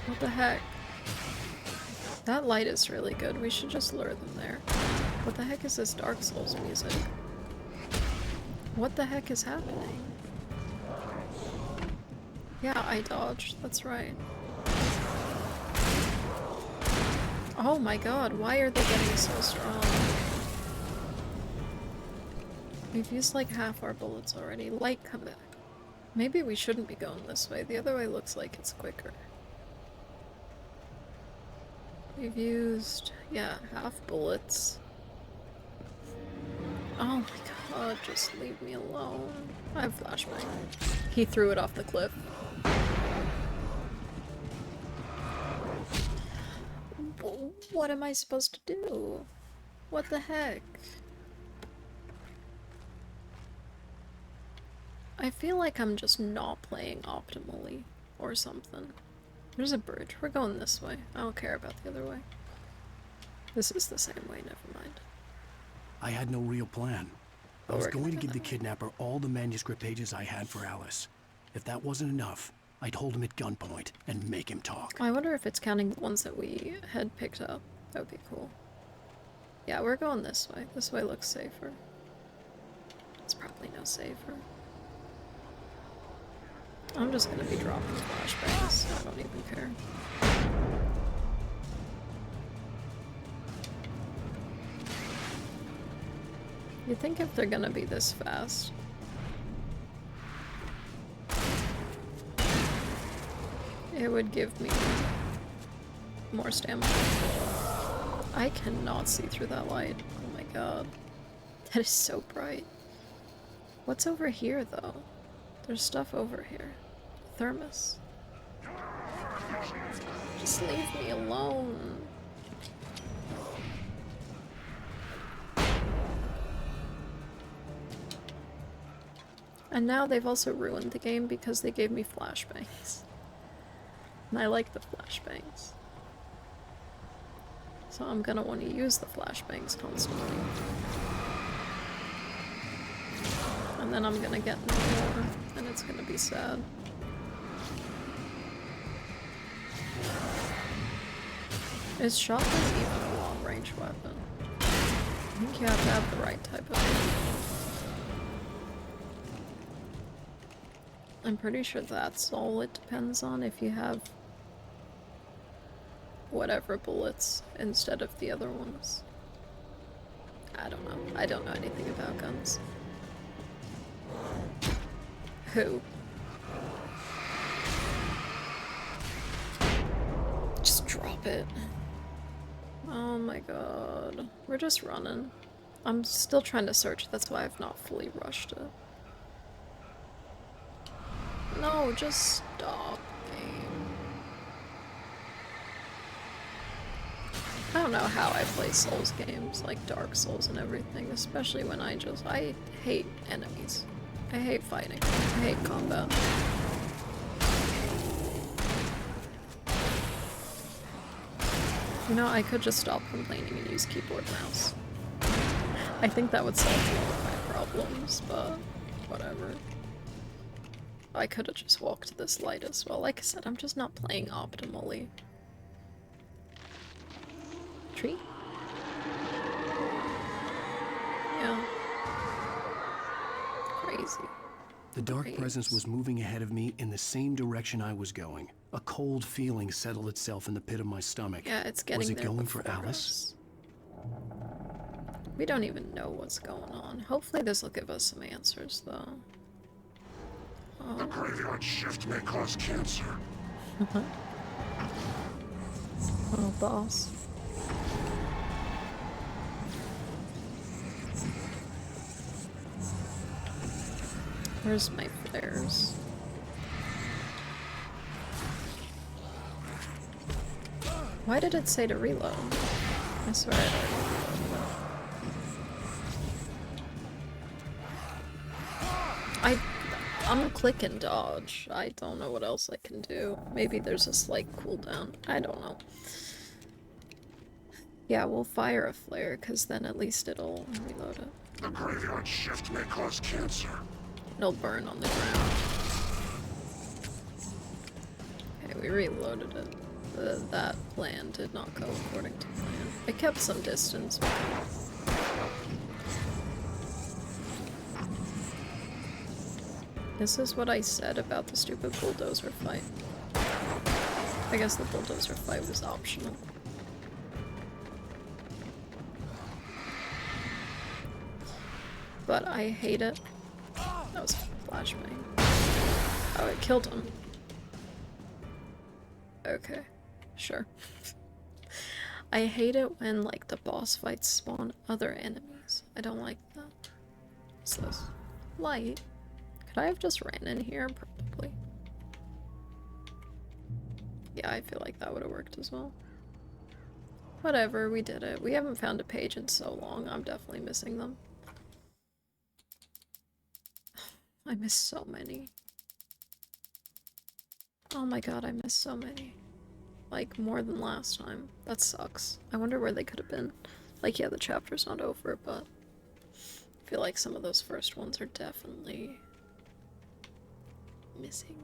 What the heck? That light is really good. We should just lure them there. What the heck is this Dark Souls music? What the heck is happening? Yeah, I dodged. That's right. Oh my god, why are they getting so strong? We've used like half our bullets already. Light, come back. Maybe we shouldn't be going this way. The other way looks like it's quicker. We've used, yeah, half bullets. Oh my god, just leave me alone. I have flashbang. He threw it off the cliff. What am I supposed to do? What the heck? I feel like I'm just not playing optimally or something. There's a bridge. We're going this way. I don't care about the other way. This is the same way, never mind. I had no real plan. I was going to give the kidnapper all the manuscript pages I had for Alice. If that wasn't enough, I'd hold him at gunpoint and make him talk. I wonder if it's counting the ones that we had picked up. That would be cool. Yeah, we're going this way. This way looks safer. It's probably no safer. I'm just gonna be dropping flashbangs. I don't even care. You think if they're gonna be this fast, it would give me more stamina. I cannot see through that light. Oh my god. That is so bright. What's over here, though? There's stuff over here. Thermos. Just leave me alone. And now they've also ruined the game because they gave me flashbangs. And I like the flashbangs. So I'm gonna want to use the flashbangs constantly. And then I'm gonna get no more, and it's gonna be sad. Is shotgun even a long-range weapon? I think you have to have the right type of ammo. I'm pretty sure that's all it depends on, if you have whatever bullets instead of the other ones. I don't know. I don't know anything about guns. Who? Just drop it. Oh my god. We're just running. I'm still trying to search, that's why I've not fully rushed it. No, just stop, game. I don't know how I play Souls games, like Dark Souls and everything, especially when I hate enemies. I hate fighting. I hate combat. You know, I could just stop complaining and use keyboard mouse. I think that would solve all of my problems, but whatever. I could have just walked this light as well. Like I said, I'm just not playing optimally. Tree? Yeah. Crazy. The dark presence was moving ahead of me in the same direction I was going. A cold feeling settled itself in the pit of my stomach. Yeah, it's getting Was it there going for before Alice? us. We don't even know what's going on. Hopefully this will give us some answers, though. The graveyard shift may cause cancer. Oh, boss. Where's my flares? Why did it say to reload? I swear I already reloaded. Unclick and dodge. I don't know what else I can do. Maybe there's a slight cooldown. I don't know. Yeah, we'll fire a flare, because then at least it'll reload it. The graveyard shift may cause cancer. It'll burn on the ground. Okay, we reloaded it. That plan did not go according to plan. It kept some distance. This is what I said about the stupid bulldozer fight. I guess the bulldozer fight was optional. But I hate it. That was a flashbang. Oh, it killed him. Okay, sure. I hate it when, like, the boss fights spawn other enemies. I don't like that. What's this? Light? Could I have just ran in here? Probably. Yeah, I feel like that would have worked as well. Whatever, we did it. We haven't found a page in so long. I'm definitely missing them. I missed so many. Oh my god, I missed so many. Like, more than last time. That sucks. I wonder where they could have been. Like, yeah, the chapter's not over, but I feel like some of those first ones are definitely missing.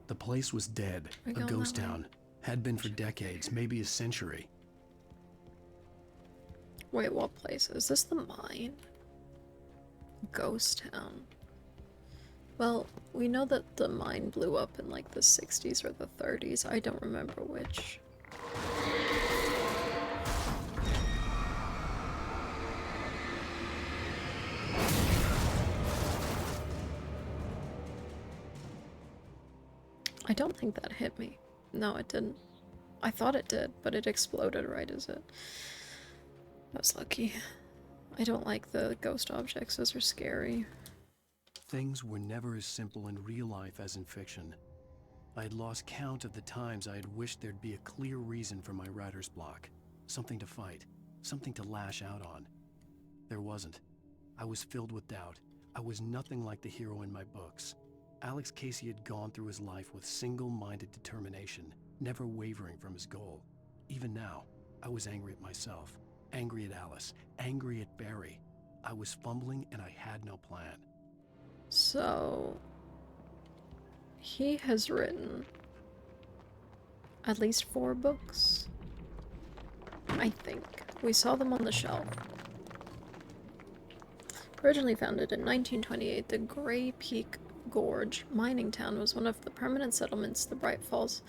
The place was dead. A ghost town. Had been for decades, maybe a century. Wait, what place? Is this the mine? Ghost town. Well, we know that the mine blew up in like the 60s or the 30s. I don't remember which. I don't think that hit me. No, it didn't. I thought it did, but it exploded right as it... I was lucky. I don't like the ghost objects, those are scary. Things were never as simple in real life as in fiction. I had lost count of the times I had wished there'd be a clear reason for my writer's block. Something to fight, something to lash out on. There wasn't. I was filled with doubt. I was nothing like the hero in my books. Alex Casey had gone through his life with single-minded determination, never wavering from his goal. Even now, I was angry at myself, angry at Alice, angry at Barry. I was fumbling and I had no plan. So... he has written at least 4 books, I think. We saw them on the shelf. Originally founded in 1928, the Grey Peak Gorge mining town was one of the permanent settlements the Bright Falls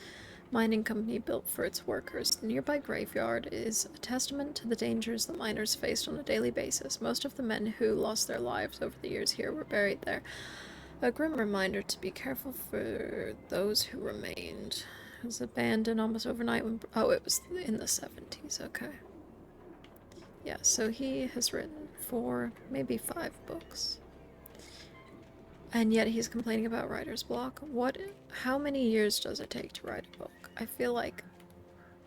Mining Company built for its workers. The nearby graveyard is a testament to the dangers the miners faced on a daily basis. Most of the men who lost their lives over the years here were buried there. A grim reminder to be careful for those who remained. It was abandoned almost overnight when... oh, it was in the 70s, okay. Yeah, so he has written 4, maybe 5 books. And yet he's complaining about writer's block. How many years does it take to write a book? I feel like,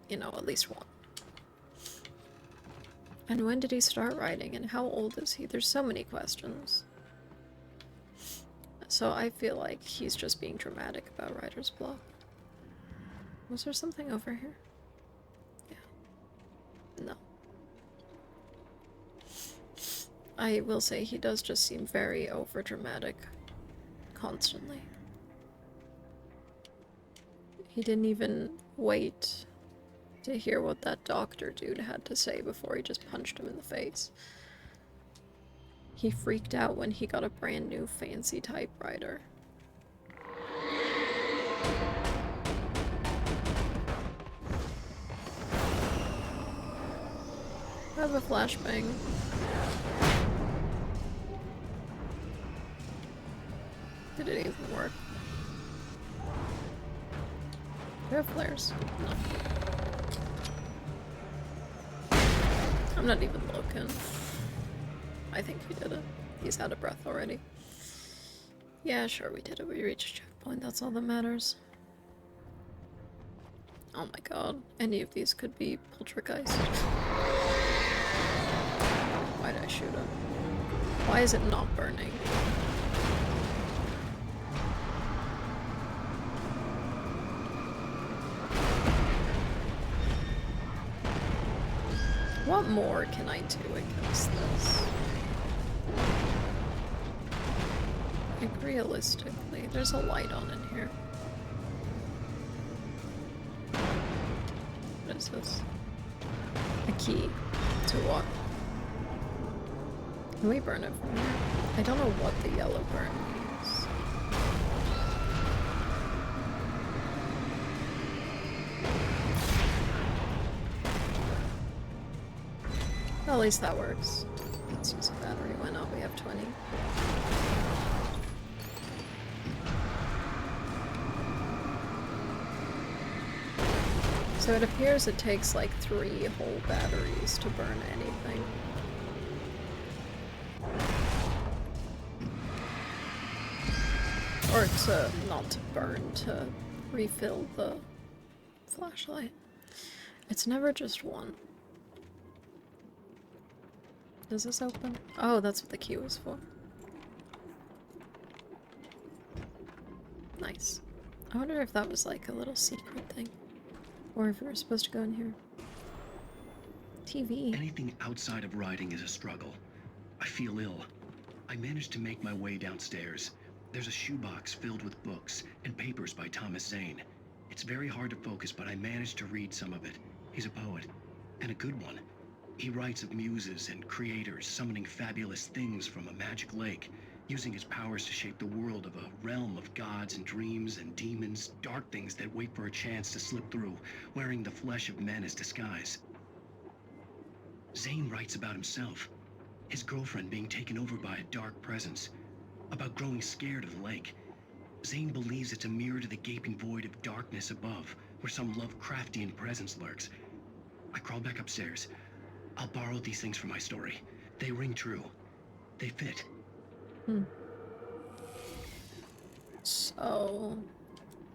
you know, at least 1. And when did he start writing, and how old is he? There's so many questions. So I feel like he's just being dramatic about writer's block. Was there something over here? Yeah. No. I will say he does just seem very overdramatic constantly. He didn't even wait to hear what that doctor dude had to say before he just punched him in the face. He freaked out when he got a brand new fancy typewriter. I have a flashbang. Did it even work? Do I have flares? No. I'm not even looking. I think we did it. He's out of breath already. Yeah, sure, we did it. We reached a checkpoint. That's all that matters. Oh my god. Any of these could be poltergeist. Why did I shoot it? Why is it not burning? What more can I do against this? Like, realistically, there's a light on in here. What is this? A key. To what? Can we burn it from here? I don't know what the yellow burn means. Well, at least that works. Let's use a battery. Why not? We have 20. So it appears it takes like 3 whole batteries to burn anything. Or to, not to burn, to refill the flashlight. It's never just one. Does this open? Oh, that's what the key was for. Nice. I wonder if that was like a little secret thing. Or if we were supposed to go in here. TV. Anything outside of writing is a struggle. I feel ill. I managed to make my way downstairs. There's a shoebox filled with books and papers by Thomas Zane. It's very hard to focus, but I managed to read some of it. He's a poet, and a good one. He writes of muses and creators summoning fabulous things from a magic lake, using his powers to shape the world of a realm of gods and dreams and demons, dark things that wait for a chance to slip through, wearing the flesh of men as disguise. Zane writes about himself, his girlfriend being taken over by a dark presence, about growing scared of the lake. Zane believes it's a mirror to the gaping void of darkness above, where some Lovecraftian presence lurks. I crawled back upstairs. I'll borrow these things for my story. They ring true. They fit. So,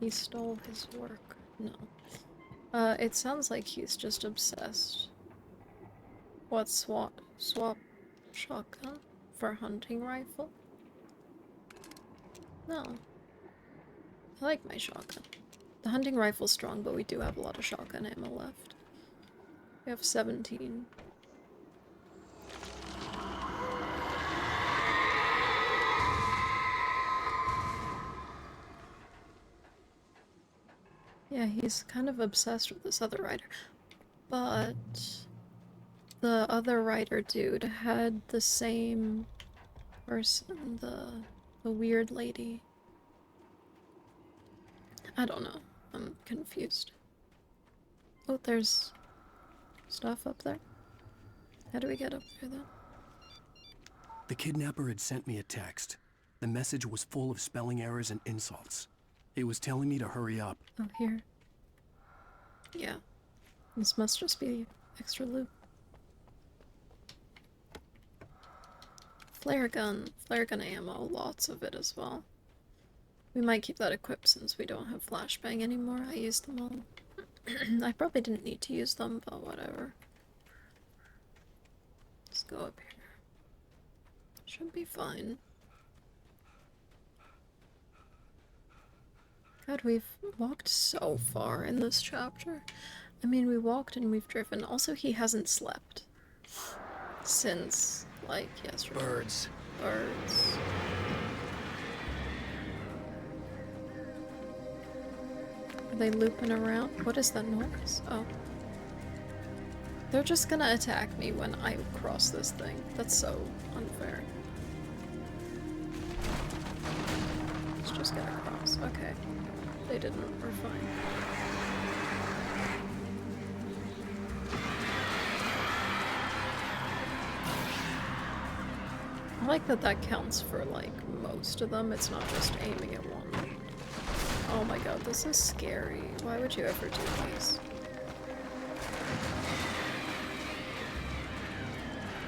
he stole his work. No. It sounds like he's just obsessed. What, swap shotgun for hunting rifle? No. I like my shotgun. The hunting rifle's strong, but we do have a lot of shotgun ammo left. We have 17. Yeah, he's kind of obsessed with this other writer. But the other writer dude had the same person, the weird lady. I don't know. I'm confused. Oh, there's stuff up there. How do we get up there then? The kidnapper had sent me a text. The message was full of spelling errors and insults. It was telling me to hurry up. Oh, here. Yeah. This must just be extra loot. Flare gun ammo, lots of it as well. We might keep that equipped since we don't have flashbang anymore. I used them all. I probably didn't need to use them, but whatever. Let's go up here. Should be fine. God, we've walked so far in this chapter. I mean, we walked and we've driven. Also, he hasn't slept since, like, yesterday. Birds. Birds. Are they looping around? What is that noise? Oh. They're just gonna attack me when I cross this thing. That's so unfair. Let's just get across. Okay. They didn't. We're fine. I like that that counts for, like, most of them. It's not just aiming at one. Oh my god, this is scary. Why would you ever do this?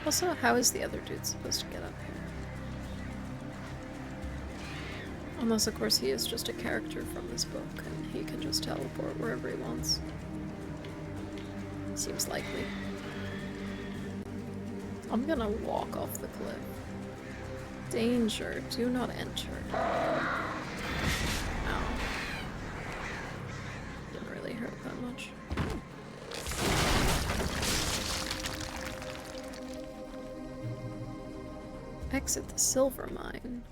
Also, how is the other dude supposed to get up here? Unless, of course, he is just a character from this book, and he can just teleport wherever he wants. Seems likely. I'm gonna walk off the cliff. Danger, do not enter. Ow. Didn't really hurt that much. Exit the silver mine.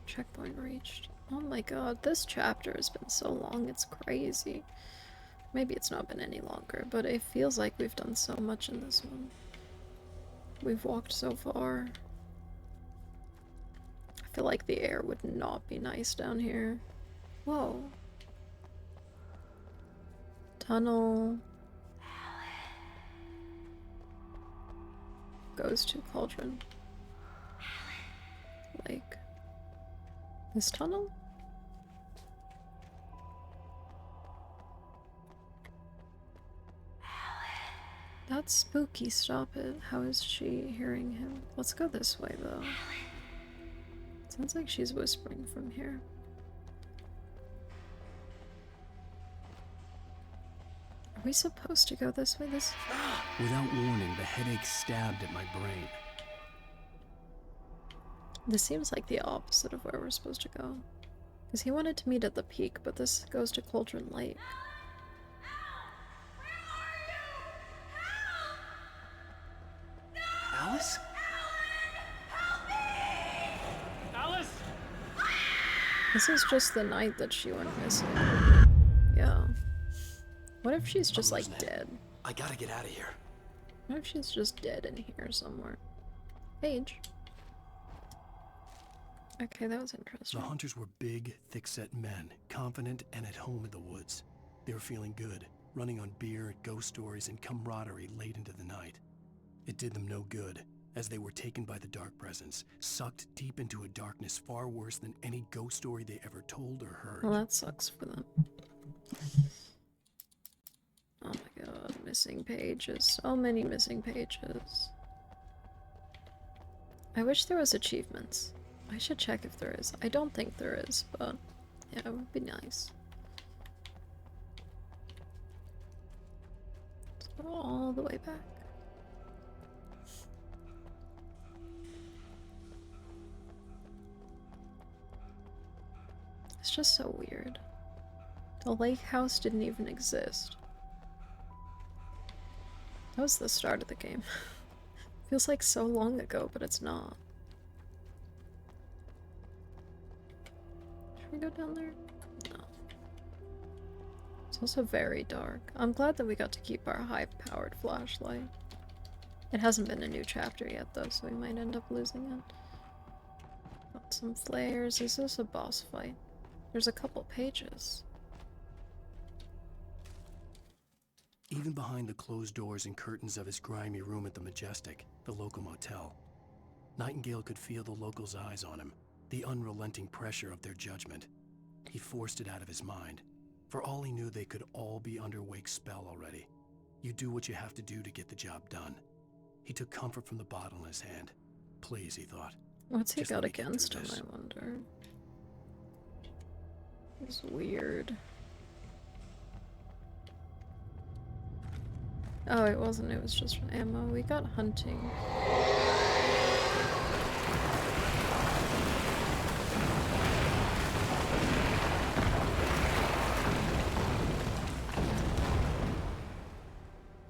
Checkpoint reached. Oh my god, this chapter has been so long, it's crazy. Maybe it's not been any longer, but it feels like we've done so much in this one. We've walked so far. I feel like the air would not be nice down here. Whoa. Tunnel. Goes to Cauldron. Lake. This tunnel? That's spooky, stop it. How is she hearing him? Let's go this way, though. Sounds like she's whispering from here. Are we supposed to go this way? Without warning, the headache stabbed at my brain. This seems like the opposite of where we're supposed to go. Because he wanted to meet at the peak, but this goes to Cauldron Lake. Alice? Alice! This is just the night that she went missing. Yeah. What if she's just, like, dead? I gotta get out of here. What if she's just dead in here somewhere? Paige. Okay, that was interesting. The hunters were big, thick-set men, confident and at home in the woods. They were feeling good, running on beer, ghost stories, and camaraderie late into the night. It did them no good, as they were taken by the dark presence, sucked deep into a darkness far worse than any ghost story they ever told or heard. Well, that sucks for them. missing pages. So many missing pages. I wish there was achievements. I should check if there is. I don't think there is, but yeah, it would be nice. Let's go all the way back. It's just so weird. The lake house didn't even exist. That was the start of the game. Feels like so long ago, but it's not. Should we go down there? No. It's also very dark. I'm glad that we got to keep our high-powered flashlight. It hasn't been a new chapter yet, though, so we might end up losing it. Got some flares. Is this a boss fight? There's a couple pages. Even behind the closed doors and curtains of his grimy room at the Majestic, the local motel, Nightingale could feel the locals' eyes on him, the unrelenting pressure of their judgment. He forced it out of his mind. For all he knew, they could all be under Wake's spell already. You do what you have to do to get the job done. He took comfort from the bottle in his hand. Please, he thought. What's he just got let me get against through him, this. I wonder? It's weird. Oh, it wasn't. It was just ammo. We got hunting.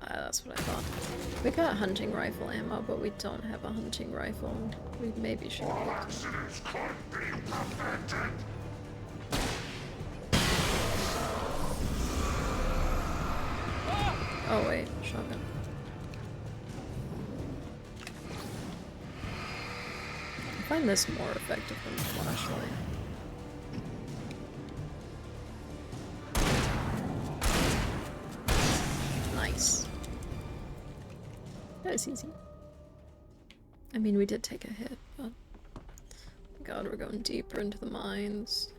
That's what I thought. We got hunting rifle ammo, but we don't have a hunting rifle. We maybe should get Oh wait, shotgun. I find this more effective than the flashlight. Nice. That was easy. I mean, we did take a hit, but... God, we're going deeper into the mines.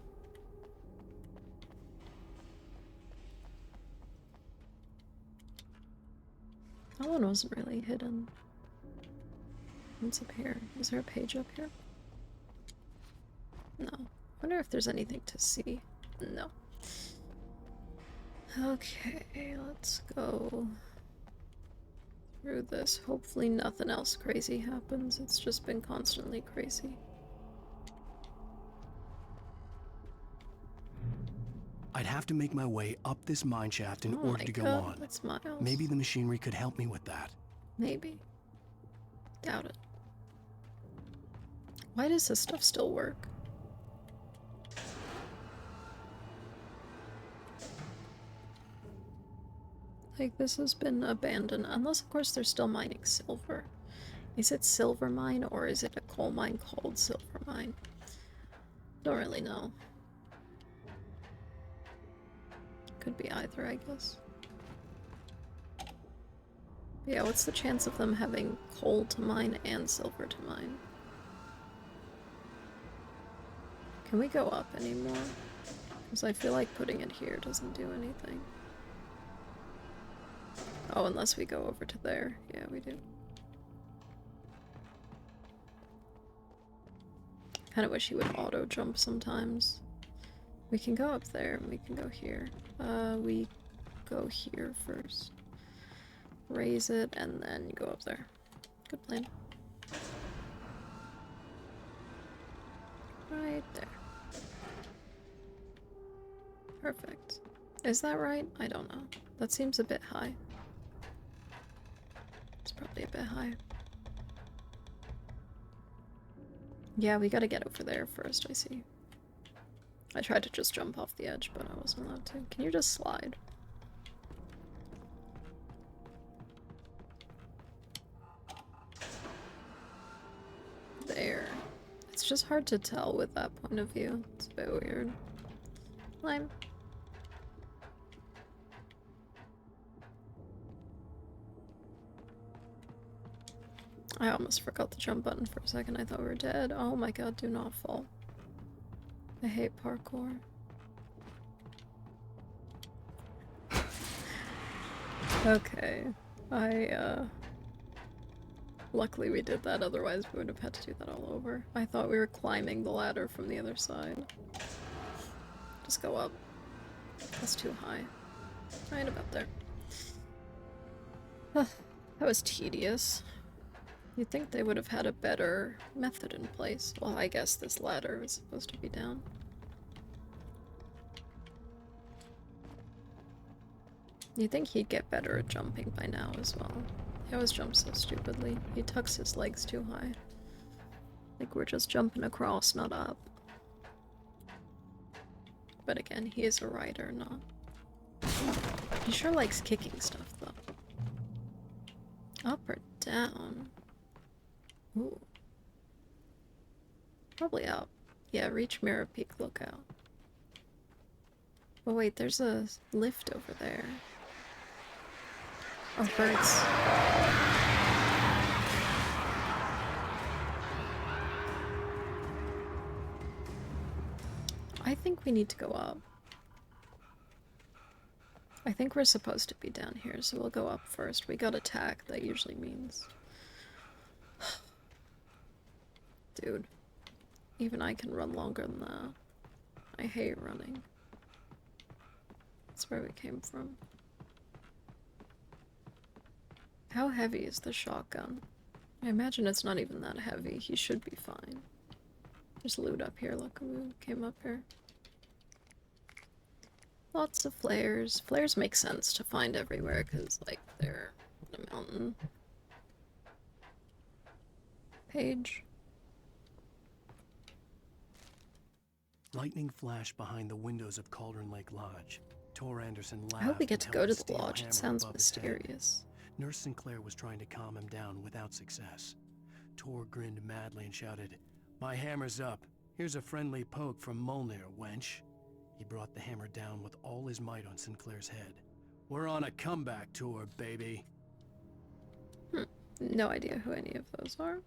That one wasn't really hidden. What's up here? Is there a page up here? No. I wonder if there's anything to see. No. Okay, let's go through this. Hopefully nothing else crazy happens. It's just been constantly crazy. I'd have to make my way up this mine shaft in Oh order my to go God, on. that's miles. Maybe the machinery could help me with that. Maybe. Doubt it. Why does this stuff still work? Like, this has been abandoned, unless of course they're still mining silver. Is it silver mine or is it a coal mine called silver mine? Don't really know. Could be either, I guess. But yeah, what's the chance of them having coal to mine and silver to mine? Can we go up anymore? Because I feel like putting it here doesn't do anything. Oh, unless we go over to there. Yeah, we do. Kinda wish he would auto jump sometimes. We can go up there and we can go here. We go here first. Raise it and then go up there. Good plan. Right there. Perfect. Is that right? I don't know. That seems a bit high. It's probably a bit high. Yeah, we gotta get over there first, I see. I tried to just jump off the edge, but I wasn't allowed to. Can you just slide? There. It's just hard to tell with that point of view. It's a bit weird. Climb. I almost forgot the jump button for a second. I thought we were dead. Oh my god, do not fall. I hate parkour. Okay. Luckily we did that, otherwise we would have had to do that all over. I thought we were climbing the ladder from the other side. Just go up. That's too high. Right about there. That was tedious. You'd think they would have had a better method in place. Well, I guess this ladder was supposed to be down. You'd think he'd get better at jumping by now as well. He always jumps so stupidly. He tucks his legs too high. Like we're just jumping across, not up. But again, he is a rider, not... He sure likes kicking stuff, though. Up or down? Ooh. Probably up. Yeah, reach Mirror Peak Lookout. Oh wait, there's a lift over there. Oh, birds. I think we need to go up. I think we're supposed to be down here, so we'll go up first. We got attacked, that usually means. Dude. Even I can run longer than that. I hate running. That's where we came from. How heavy is the shotgun? I imagine it's not even that heavy. He should be fine. There's loot up here. Look, we came up here. Lots of flares. Flares make sense to find everywhere because, like, they're in a mountain. Page. Lightning flashed behind the windows of Cauldron Lake Lodge. Tor Anderson laughed. I hope we get to and go held to a the steel lodge. hammer It sounds above his head. mysterious. Nurse Sinclair was trying to calm him down without success. Tor grinned madly and shouted, "My hammer's up. Here's a friendly poke from Molnir, wench." He brought the hammer down with all his might on Sinclair's head. "We're on a comeback tour, baby." No idea who any of those are.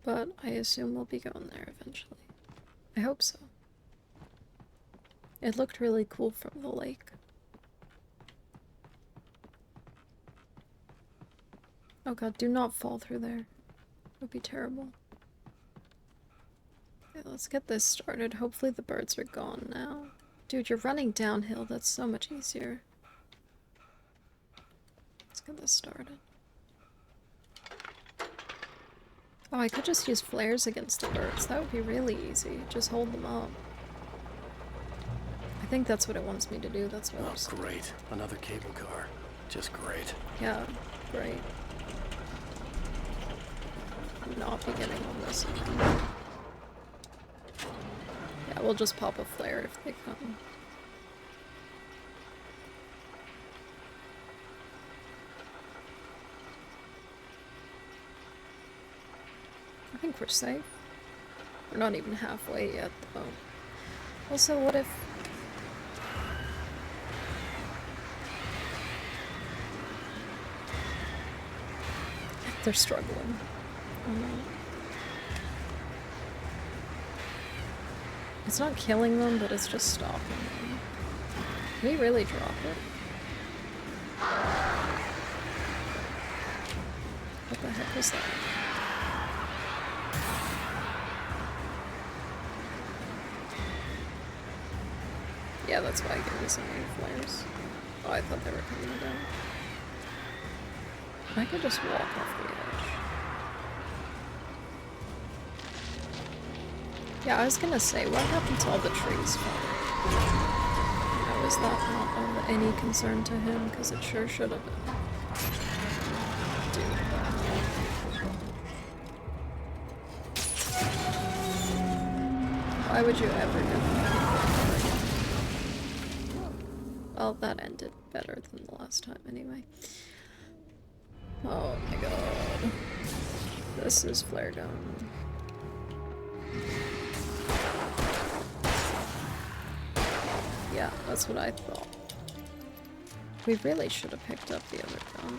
But I assume we'll be going there eventually. I hope so. It looked really cool from the lake. Oh god, do not fall through there. It would be terrible. Okay, let's get this started. Hopefully the birds are gone now. Dude, you're running downhill. That's so much easier. Let's get this started. Oh, I could just use flares against the birds. That would be really easy. Just hold them up. I think that's what it wants me to do. That's what Oh, great. Another cable car. Just great. Yeah, great. Not beginning on this. Yeah, we'll just pop a flare if they come. I think we're safe. We're not even halfway yet, though. Also, what if... they're struggling. Oh no. It's not killing them, but it's just stopping them. Did we really drop it? What the heck was that? Yeah, that's why I gave me so many flares. Oh, I thought they were coming down. I could just walk off the edge. Yeah, I was gonna say, what happened to all the trees falling? You know, is that not of any concern to him? Because it sure should have been. Dude. Why would you ever do that? Well, that ended better than the last time anyway. Oh my god. This is flare gun. Yeah, that's what I thought. We really should have picked up the other gun.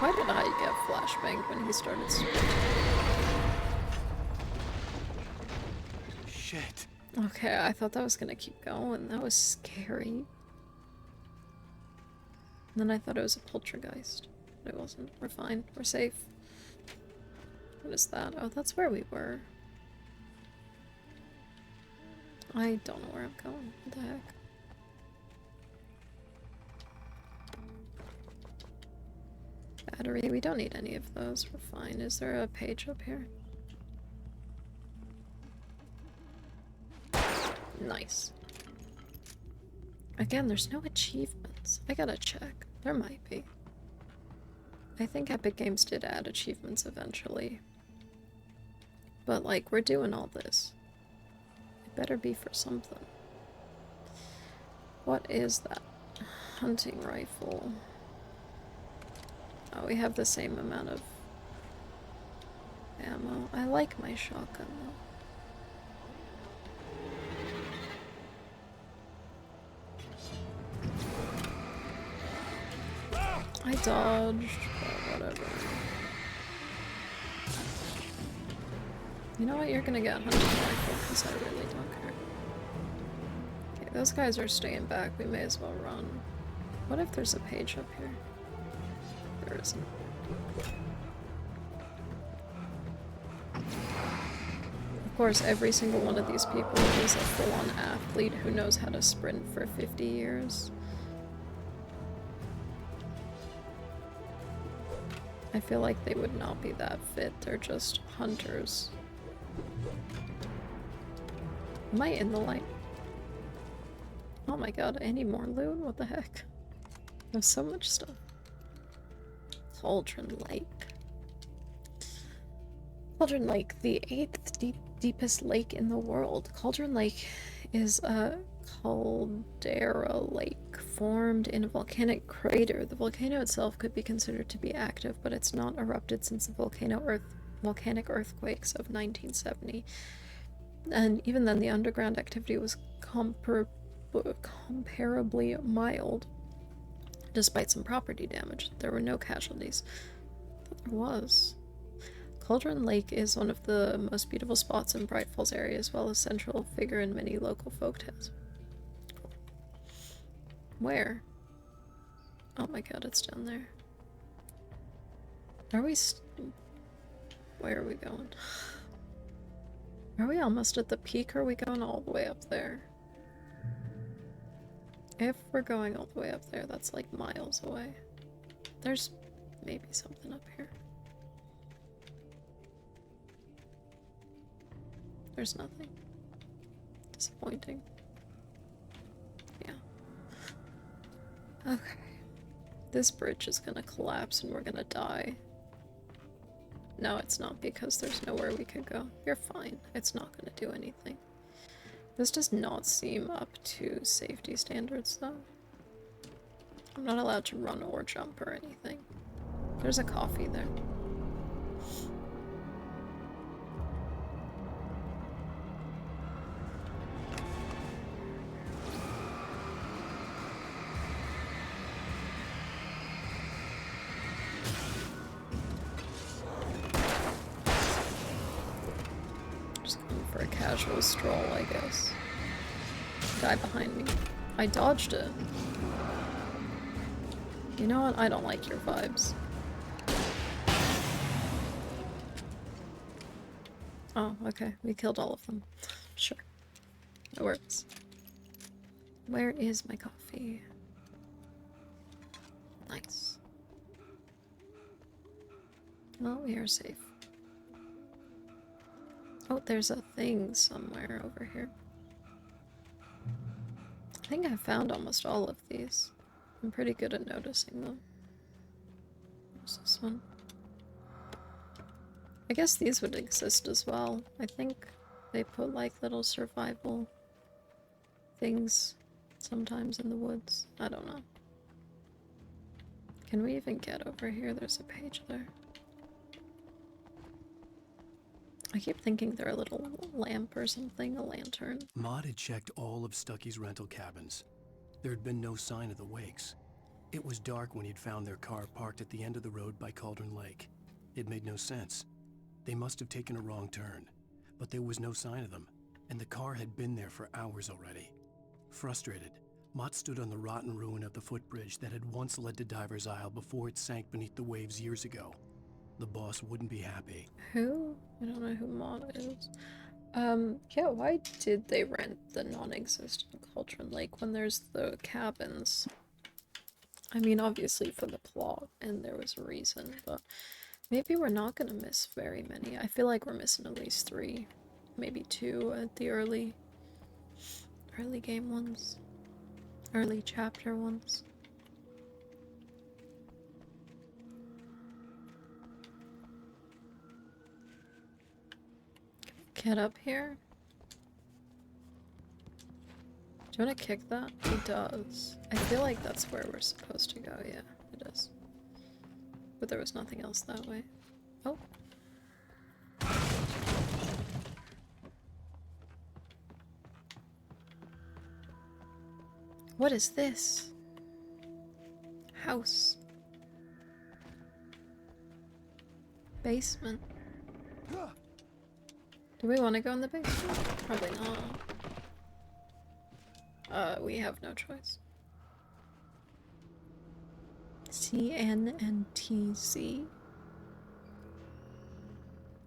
Why did I get flashbanged when he started sprinting? Shit. Okay, I thought that was gonna keep going. That was scary. And then I thought it was a poltergeist. But it wasn't. We're fine. We're safe. What is that? Oh, that's where we were. I don't know where I'm going. What the heck? Battery. We don't need any of those. We're fine. Is there a page up here? Nice. Again, there's no achievements. I gotta check. There might be. I think Epic Games did add achievements eventually. But, like, we're doing all this. It better be for something. What is that? Hunting rifle. Oh, we have the same amount of ammo. I like my shotgun, though. I dodged, but whatever. You know what? You're gonna get hunting rifle because I really don't care. Okay, those guys are staying back. We may as well run. What if there's a page up here? There isn't. Of course, every single one of these people is a full-on athlete who knows how to sprint for 50 years. I feel like they would not be that fit. They're just hunters. Am I in the light? Oh my god, any more loot? What the heck? There's so much stuff. Cauldron Lake. Cauldron Lake, the 8th deepest lake in the world. Cauldron Lake is a caldera lake formed in a volcanic crater. The volcano itself could be considered to be active, but it's not erupted since the volcanic earthquakes of 1970. And even then, the underground activity was comparably mild, despite some property damage. There were no casualties. But there was. Cauldron Lake is one of the most beautiful spots in Bright Falls area, as well as central figure in many local folk tales. Where? Oh my god, it's down there. Are we where are we going? Are we almost at the peak, or are we going all the way up there? If we're going all the way up there, that's like miles away. There's maybe something up here. There's nothing. Disappointing. Yeah. Okay. This bridge is gonna collapse and we're gonna die. No, it's not, because there's nowhere we could go. You're fine. It's not gonna do anything. This does not seem up to safety standards, though. I'm not allowed to run or jump or anything. There's a coffee there. For a casual stroll, I guess. Guy behind me. I dodged it. You know what? I don't like your vibes. Oh, okay. We killed all of them. Sure. It works. Where is my coffee? Nice. Well, we are safe. Oh, there's a thing somewhere over here. I think I found almost all of these. I'm pretty good at noticing them. What's this one? I guess these would exist as well. I think they put like little survival things sometimes in the woods. I don't know. Can we even get over here? There's a page there. I keep thinking they're a little lamp or something, a lantern. Maud had checked all of Stucky's rental cabins. There had been no sign of the Wakes. It was dark when he'd found their car parked at the end of the road by Cauldron Lake. It made no sense. They must have taken a wrong turn, but there was no sign of them. and the car had been there for hours already. Frustrated, Mott stood on the rotten ruin of the footbridge that had once led to Diver's Isle before it sank beneath the waves years ago. The boss wouldn't be happy. Who? I don't know who Mott is. Yeah, why did they rent the non-existent Cauldron Lake when there's the cabins? I mean, obviously for the plot, and there was a reason, but maybe we're not gonna miss very many. I feel like we're missing at least 3, maybe 2 at the early game ones. Early chapter ones. Get up here? Do you want to kick that? He does. I feel like that's where we're supposed to go. Yeah, it is. But there was nothing else that way. Oh. What is this? House. Basement. Do we want to go in the basement? Probably not. We have no choice. CNNTZ.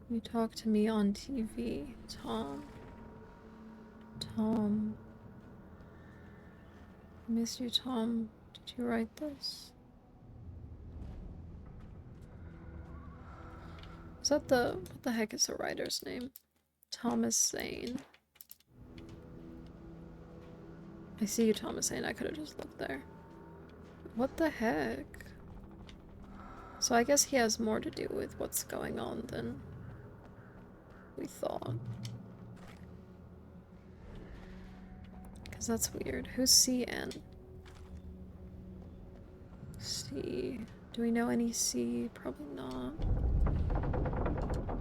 You talk to me on TV. Tom. I miss you, Tom. Did you write this? Is that the... what the heck is the writer's name? Thomas Zane. I see you, Thomas Zane. I could have just looked there. What the heck? So I guess he has more to do with what's going on than we thought. Because that's weird. Who's CN? C. Do we know any C? Probably not.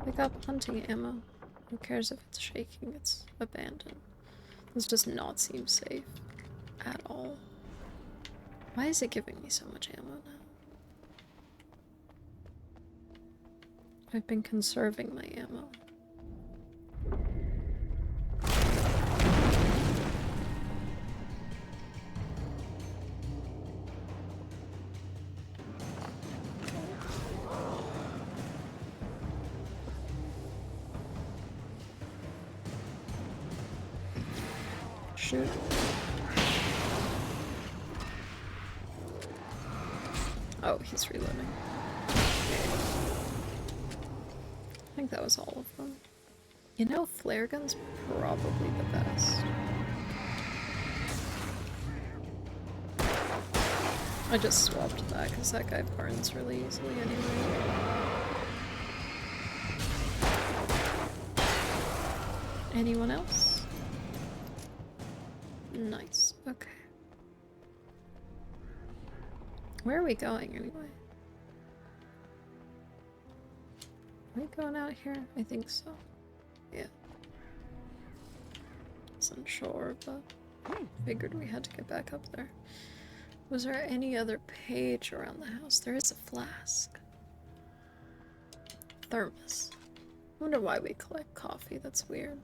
Pick up hunting ammo. Who cares if it's shaking? It's abandoned. This does not seem safe at all. Why is it giving me so much ammo now? I've been conserving my ammo. Shoot. Oh, he's reloading. I think that was all of them. You know, flare gun's probably the best. I just swapped that because that guy burns really easily anyway. Anyone else? Nice. Okay. Where are we going anyway? Are we going out here? I think so. Yeah. Wasn't sure, but figured we had to get back up there. Was there any other page around the house? There is a flask. Thermos. I wonder why we collect coffee. That's weird.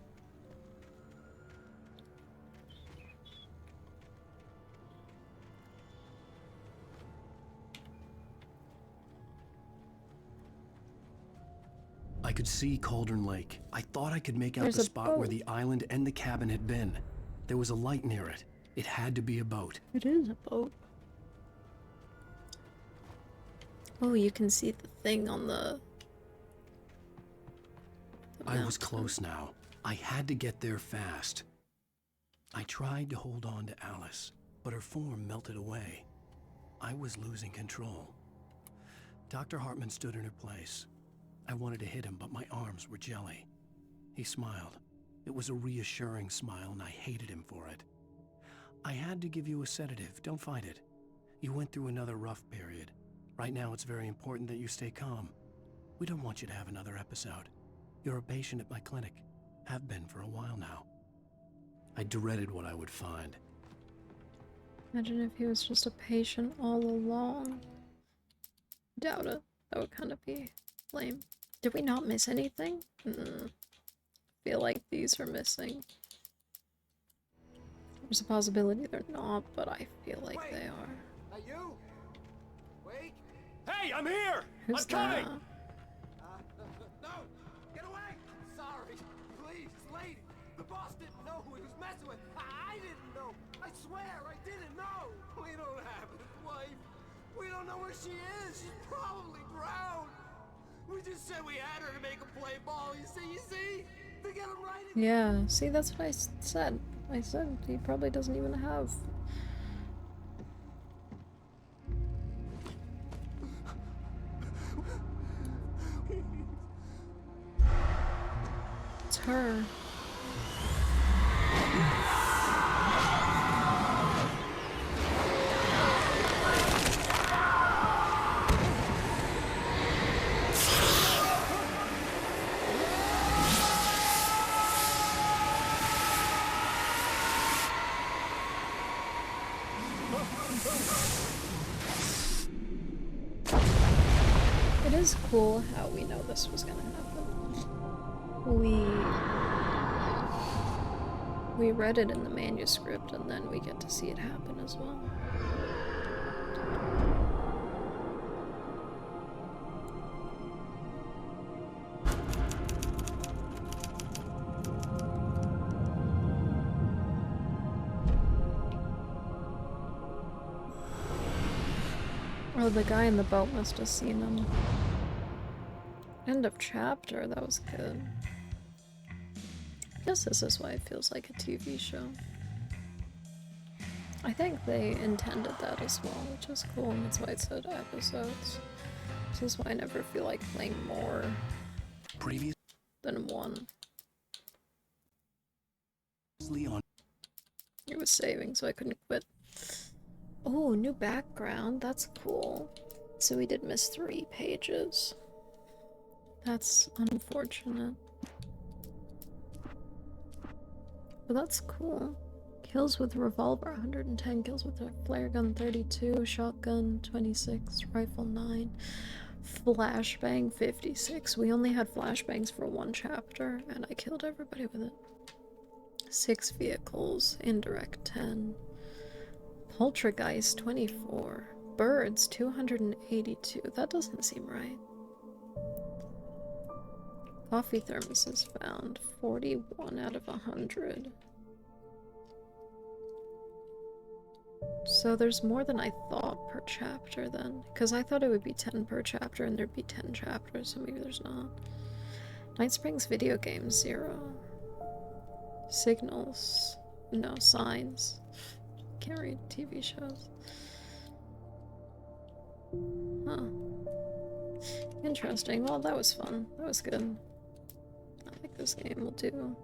I could see Cauldron Lake. I thought I could make out There's the a spot where boat. the island and the cabin had been. There was a light near it. It had to be a boat. It is a boat. Oh, you can see the thing on the I was close now. I had to get there fast. I tried to hold on to Alice, but her form melted away. I was losing control. Dr. Hartman stood in her place. I wanted to hit him, but my arms were jelly. He smiled. It was a reassuring smile, and I hated him for it. I had to give you a sedative. Don't fight it. You went through another rough period. Right now, it's very important that you stay calm. We don't want you to have another episode. You're a patient at my clinic. Have been for a while now. I dreaded what I would find. Imagine if he was just a patient all along. Doubt it. That would kind of be lame. Did we not miss anything? Feel like these are missing. There's a possibility they're not, but I feel like they are. Are you? Wait. Hey, I'm here! Who's I'm coming! that? No! Get away! Sorry. Please, lady. The boss didn't know who he was messing with. I didn't know. I swear, I didn't know. We don't have his wife. We don't know where she is. She's probably drowned. We just said we had her to make him play ball. You see? To get him right in. Yeah, see, that's what I said. I said he probably doesn't even have. It's her. It is cool how we know this was gonna happen. We read it in the manuscript and then we get to see it happen as well. Oh, the guy in the boat must have seen him. End of chapter, that was good. I guess this is why it feels like a TV show. I think they intended that as well, which is cool, and that's why it said episodes. This is why I never feel like playing more than one. On It was saving, so I couldn't quit. Oh, new background, that's cool. So we did miss 3 pages. That's unfortunate. But that's cool. Kills with revolver 110, kills with a flare gun 32, shotgun 26, rifle 9, flashbang 56. We only had flashbangs for 1 chapter, and I killed everybody with it. 6 vehicles, indirect 10. Poltergeist 24. Birds 282. That doesn't seem right. Coffee thermoses found 41 out of 100. So there's more than I thought per chapter then. Because I thought it would be 10 per chapter and there'd be 10 chapters, so maybe there's not. Night Springs video game 0. Signals. No, signs. Can't read TV shows. Huh. Interesting. Well, that was fun. That was good. I think this game will do.